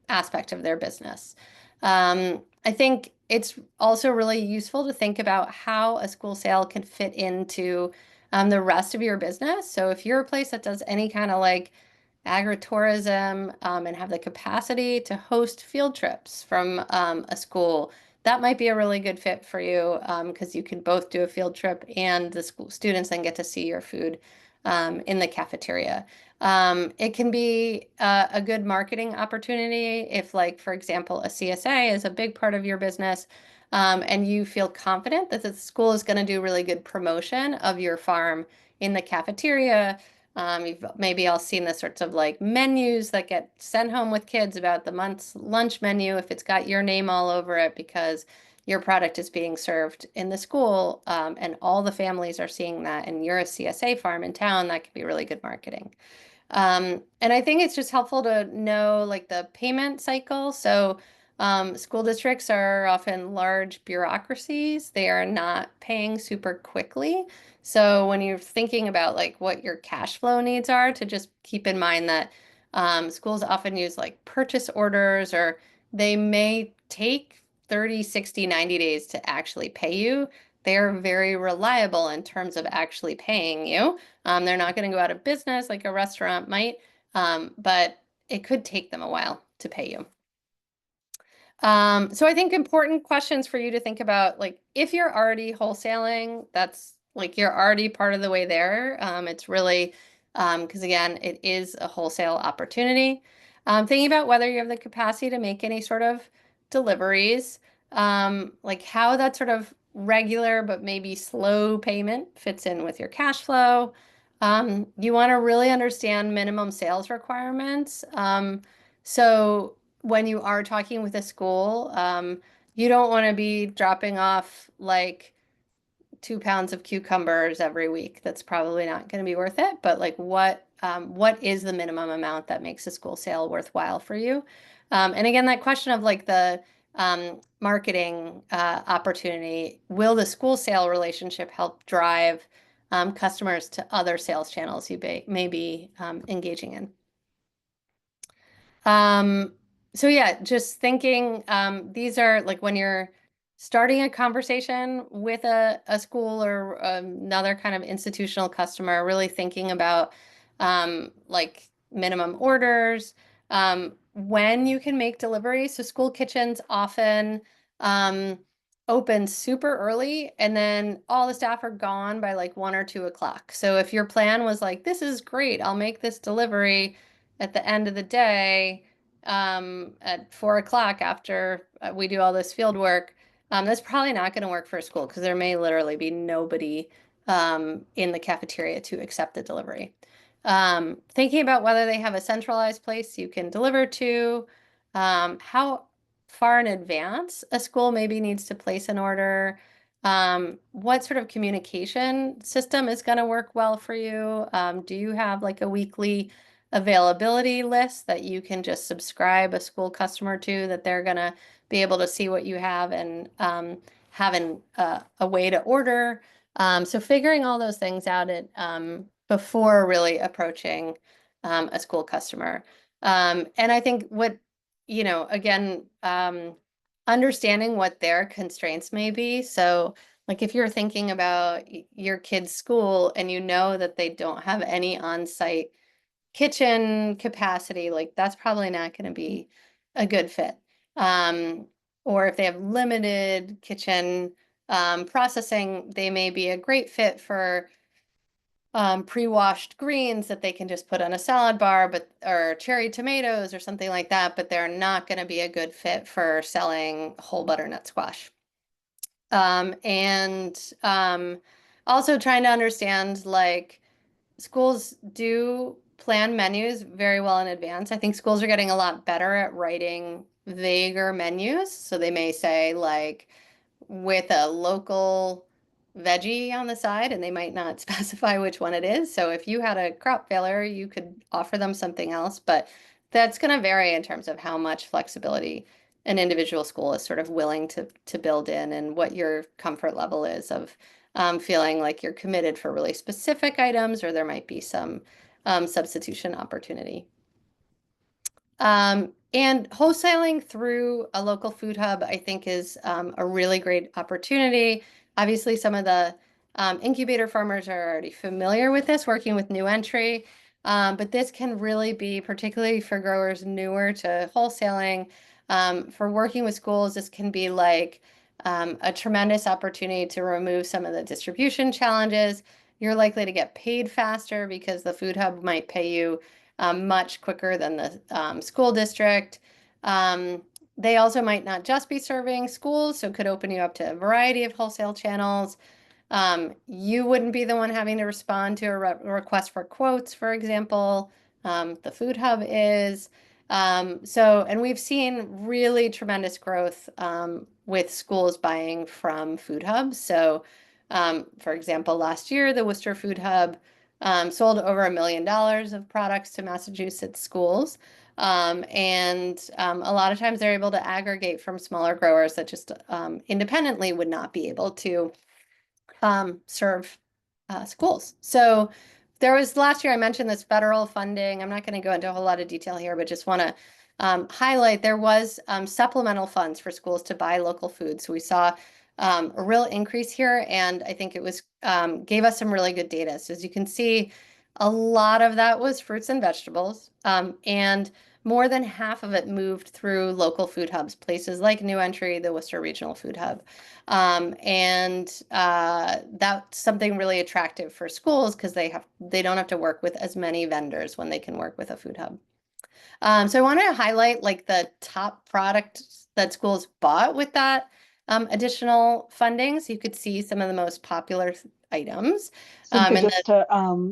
aspect of their business. I think it's also really useful to think about how a school sale can fit into the rest of your business. So if you're a place that does any kind of like agritourism and have the capacity to host field trips from a school, that might be a really good fit for you because you can both do a field trip and the school students then get to see your food in the cafeteria. It can be a good marketing opportunity if, like, for example, a CSA is a big part of your business and you feel confident that the school is going to do really good promotion of your farm in the cafeteria. You've maybe all seen the sorts of like menus that get sent home with kids about the month's lunch menu if it's got your name all over it because your product is being served in the school and all the families are seeing that and you're a CSA farm in town, that could be really good marketing. And I think it's just helpful to know like the payment cycle. So school districts are often large bureaucracies. They are not paying super quickly. So when you're thinking about like what your cash flow needs are, to just keep in mind that schools often use like purchase orders, or they may take 30, 60, 90 days to actually pay you. They're very reliable in terms of actually paying you. They're not going to go out of business like a restaurant might, but it could take them a while to pay you. So I think important questions for you to think about, like if you're already wholesaling, that's like you're already part of the way there. It's really, because again, it is a wholesale opportunity. Thinking about whether you have the capacity to make any sort of deliveries, like how that sort of regular but maybe slow payment fits in with your cash flow. You want to really understand minimum sales requirements. So when you are talking with a school, you don't want to be dropping off like 2 pounds of cucumbers every week. That's probably not going to be worth it. But like, what is the minimum amount that makes a school sale worthwhile for you? And again, that question of like the marketing opportunity, will the school sale relationship help drive customers to other sales channels you may be engaging in? So yeah, just thinking, these are like when you're starting a conversation with a school or another kind of institutional customer, really thinking about like minimum orders, when you can make deliveries. So school kitchens often open super early and then all the staff are gone by like 1 or 2 o'clock. So if your plan was like, this is great, I'll make this delivery at the end of the day, at 4 o'clock after we do all this field work, that's probably not going to work for a school because there may literally be nobody in the cafeteria to accept the delivery. Thinking about whether they have a centralized place you can deliver to, how far in advance a school maybe needs to place an order, what sort of communication system is going to work well for you. Do you have like a weekly availability list that you can just subscribe a school customer to, that they're going to be able to see what you have and having a way to order? So figuring all those things out before really approaching a school customer. And I think what, you know, again, understanding what their constraints may be. So like if you're thinking about your kid's school and you know that they don't have any on-site kitchen capacity, like that's probably not going to be a good fit. Or if they have limited kitchen processing, they may be a great fit for pre-washed greens that they can just put on a salad bar, or cherry tomatoes or something like that, but they're not going to be a good fit for selling whole butternut squash. Also trying to understand, like, schools do plan menus very well in advance. I think schools are getting a lot better at writing vaguer menus. So they may say like with a local veggie on the side, and they might not specify which one it is. So if you had a crop failure, you could offer them something else, but that's going to vary in terms of how much flexibility an individual school is sort of willing to build in, and what your comfort level is of feeling like you're committed for really specific items, or there might be some substitution opportunity. And wholesaling through a local food hub, I think, is a really great opportunity. Obviously, some of the incubator farmers are already familiar with this, working with new entry. But this can really be, particularly for growers newer to wholesaling, for working with schools, this can be like a tremendous opportunity to remove some of the distribution challenges. You're likely to get paid faster because the food hub might pay you much quicker than the school district. They also might not just be serving schools, so it could open you up to a variety of wholesale channels. You wouldn't be the one having to respond to a request for quotes, for example. The food hub is. And we've seen really tremendous growth with schools buying from food hubs. So, for example, last year, the Worcester Food Hub sold over $1 million of products to Massachusetts schools. And a lot of times they're able to aggregate from smaller growers that just independently would not be able to serve schools. So there was last year, I mentioned this federal funding. I'm not going to go into a whole lot of detail here, but just want to highlight there was supplemental funds for schools to buy local food. So we saw a real increase here, and I think it was gave us some really good data. So as you can see, a lot of that was fruits and vegetables, and more than half of it moved through local food hubs, places like New Entry, the Worcester Regional Food Hub. That's something really attractive for schools because they don't have to work with as many vendors when they can work with a food hub. So I want to highlight like the top products that schools bought with that additional funding. So you could see some of the most popular items. Cynthia, just to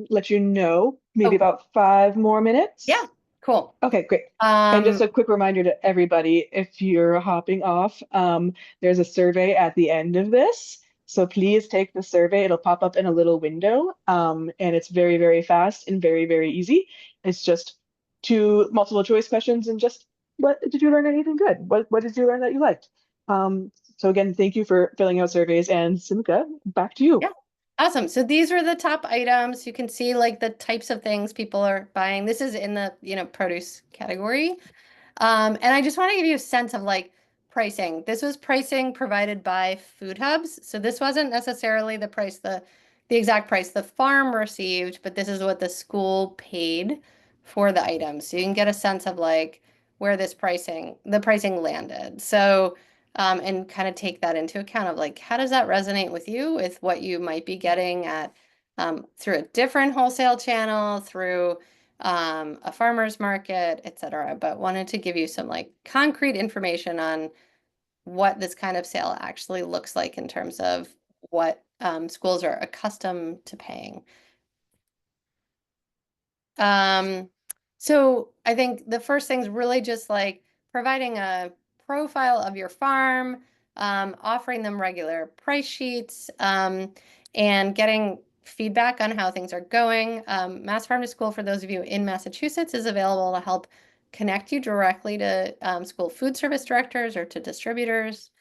let you know, maybe about 5 more minutes. Yeah, cool. Okay, great. And just a quick reminder to everybody, if you're hopping off, there's a survey at the end of this. So please take the survey. It'll pop up in a little window. And it's very, very fast and very, very easy. It's just 2 multiple choice questions and just, what did you learn anything good? What did you learn that you liked? So again, thank you for filling out surveys, and Simca, back to you. Yeah. Awesome. So these are the top items. You can see like the types of things people are buying. This is in the, produce category. And I just want to give you a sense of like pricing. This was pricing provided by food hubs. So this wasn't necessarily the price, the exact price the farm received, but this is what the school paid for the items. So you can get a sense of like where the pricing landed. So, and kind of take that into account of like, how does that resonate with you, with what you might be getting at through a different wholesale channel, through a farmer's market, etc. But wanted to give you some like concrete information on what this kind of sale actually looks like in terms of what schools are accustomed to paying. So I think the first thing is really just like providing a profile of your farm, offering them regular price sheets, and getting feedback on how things are going. Mass Farm to School, for those of you in Massachusetts, is available to help connect you directly to school food service directors or to distributors.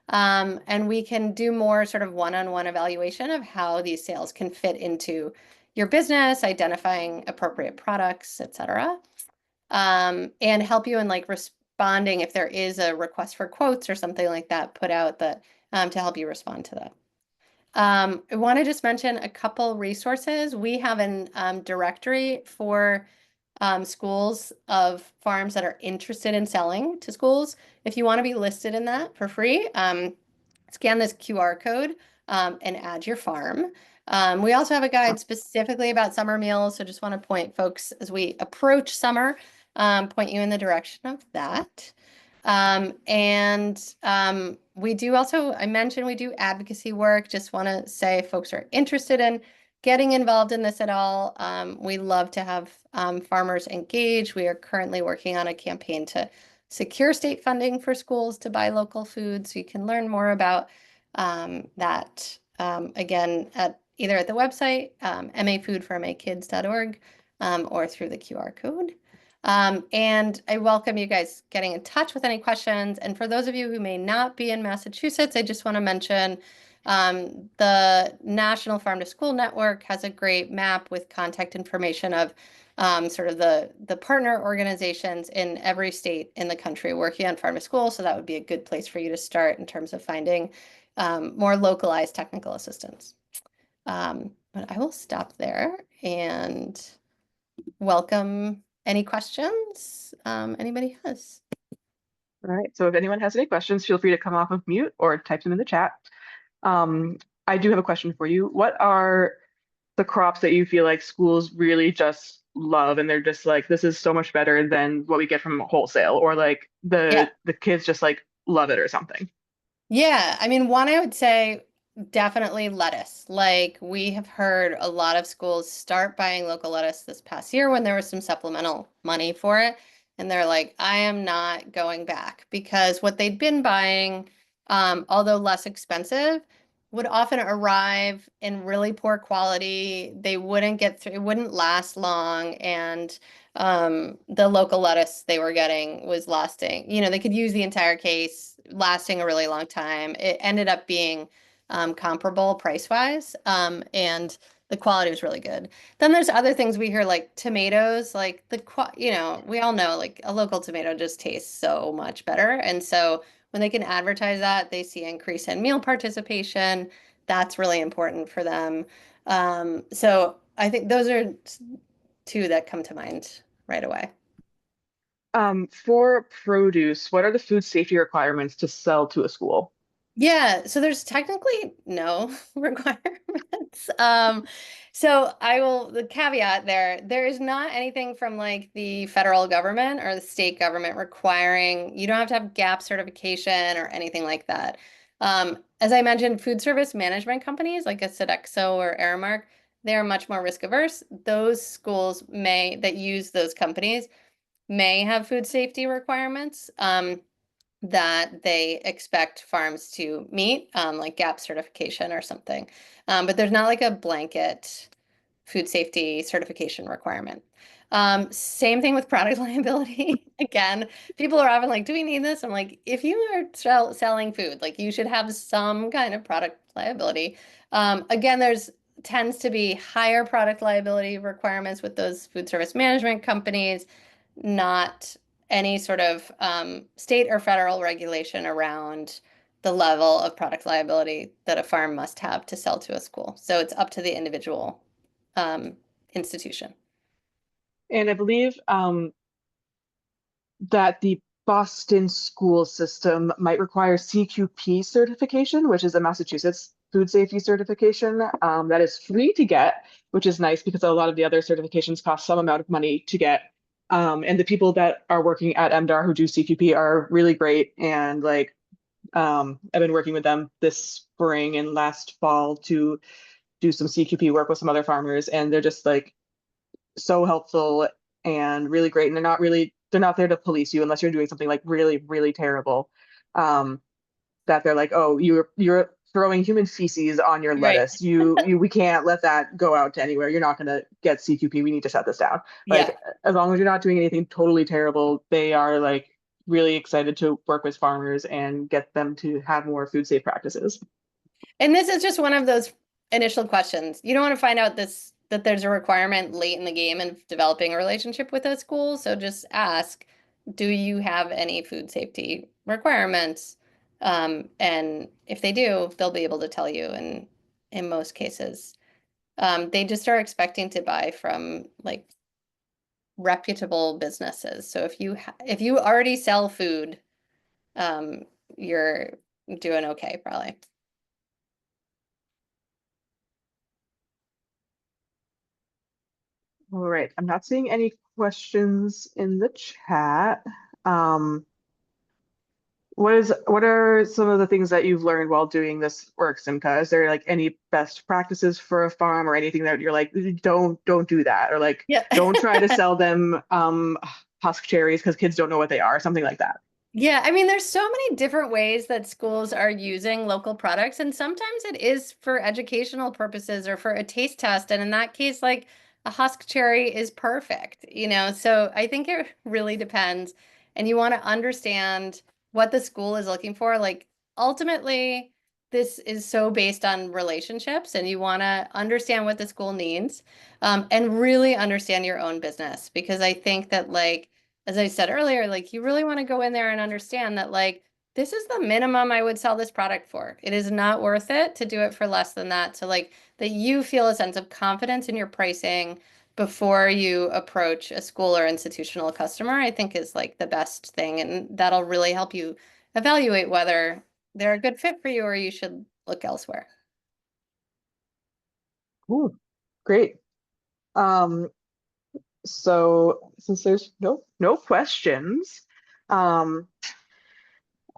And we can do more sort of one-on-one evaluation of how these sales can fit into your business, identifying appropriate products, etc. And help you in like responding if there is a request for quotes or something like that put out that to help you respond to that. I want to just mention a couple resources. We have an directory for schools of farms that are interested in selling to schools. If you want to be listed in that for free, scan this QR code and add your farm. We also have a guide specifically about summer meals, so just want to point folks as we approach summer, point you in the direction of that. We do also, I mentioned we do advocacy work. Just want to say if folks are interested in getting involved in this at all, we love to have farmers engage. We are currently working on a campaign to secure state funding for schools to buy local food. So you can learn more about that again either at the website, mafoodformakids.org, or through the QR code. And I welcome you guys getting in touch with any questions. And for those of you who may not be in Massachusetts, I just want to mention the National Farm to School Network has a great map with contact information of sort of the partner organizations in every state in the country working on farm to school. So that would be a good place for you to start in terms of finding more localized technical assistance. But I will stop there and welcome any questions anybody has. All right, so if anyone has any questions, feel free to come off of mute or type them in the chat. I do have a question for you. What are the crops that you feel like schools really just love and they're just like, this is so much better than what we get from wholesale, or like the kids just like love it or something? Yeah, I mean, one I would say definitely lettuce. Like we have heard a lot of schools start buying local lettuce this past year when there was some supplemental money for it. And they're like, I am not going back, because what they'd been buying, although less expensive, would often arrive in really poor quality. They wouldn't get through, it wouldn't last long. And the local lettuce they were getting was lasting. You know, they could use the entire case, lasting a really long time. It ended up being comparable price-wise, and the quality was really good. Then there's other things we hear, like tomatoes, like you know, we all know like a local tomato just tastes so much better. And so when they can advertise that, they see increase in meal participation. That's really important for them. So I think those are two that come to mind right away. For produce, what are the food safety requirements to sell to a school? Yeah, so there's technically no requirements. So the caveat there is not anything from like the federal government or the state government requiring, you don't have to have GAP certification or anything like that. As I mentioned, food service management companies like a Sodexo or Aramark, they're much more risk averse. Those schools that use those companies may have food safety requirements. That they expect farms to meet, like GAP certification or something. But there's not like a blanket food safety certification requirement. Same thing with product liability. Again, people are often like, do we need this? I'm like, if you are selling food, like you should have some kind of product liability. Again, there's tends to be higher product liability requirements with those food service management companies, not any sort of state or federal regulation around the level of product liability that a farm must have to sell to a school. So it's up to the individual institution. And I believe that the Boston school system might require CQP certification, which is a Massachusetts food safety certification that is free to get, which is nice because a lot of the other certifications cost some amount of money to get. And the people that are working at MDAR who do CQP are really great. And like, I've been working with them this spring and last fall to do some CQP work with some other farmers, and they're just like so helpful and really great. And they're not there to police you unless you're doing something like really, really terrible. That they're like, oh, you're throwing human feces on your Right. lettuce. We can't let that go out to anywhere. You're not gonna get CQP. We need to shut this down. Like, Yeah. as long as you're not doing anything totally terrible, they are like really excited to work with farmers and get them to have more food safe practices. And this is just one of those initial questions. You don't want to find out that there's a requirement late in the game of developing a relationship with a school. So just ask, do you have any food safety requirements? And if they do, they'll be able to tell you in most cases. They just are expecting to buy from like reputable businesses. So if you already sell food, you're doing okay, probably. All right, I'm not seeing any questions in the chat. What are some of the things that you've learned while doing this work, Simca? Is there like any best practices for a farm or anything that you're like, don't do that, or like Yeah. don't try to sell them husk cherries because kids don't know what they are, something like that? Yeah, I mean, there's so many different ways that schools are using local products, and sometimes it is for educational purposes or for a taste test. And in that case, like a husk cherry is perfect, you know? So I think it really depends. And you want to understand what the school is looking for. Like ultimately, this is so based on relationships, and you want to understand what the school needs, and really understand your own business. Because I think that, like, as I said earlier, like you really want to go in there and understand that, like, this is the minimum I would sell this product for. It is not worth it to do it for less than that. So like that you feel a sense of confidence in your pricing before you approach a school or institutional customer, I think is like the best thing. And that'll really help you evaluate whether they're a good fit for you or you should look elsewhere. Ooh, great. So since there's no questions,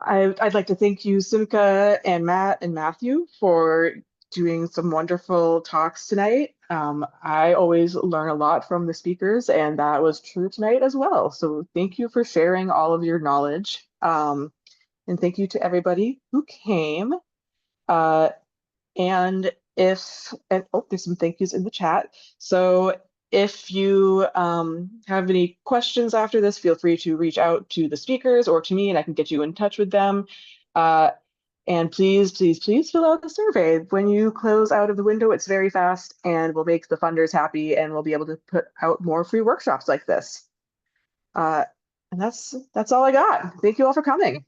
I'd like to thank you, Simca and Matt and Matthew, for doing some wonderful talks tonight. I always learn a lot from the speakers, and that was true tonight as well. So thank you for sharing all of your knowledge. And thank you to everybody who came. And there's some thank yous in the chat. So if you have any questions after this, feel free to reach out to the speakers or to me, and I can get you in touch with them. And please fill out the survey. When you close out of the window, it's very fast and will make the funders happy, and we'll be able to put out more free workshops like this. And that's all I got. Thank you all for coming.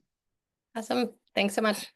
Awesome. Thanks so much.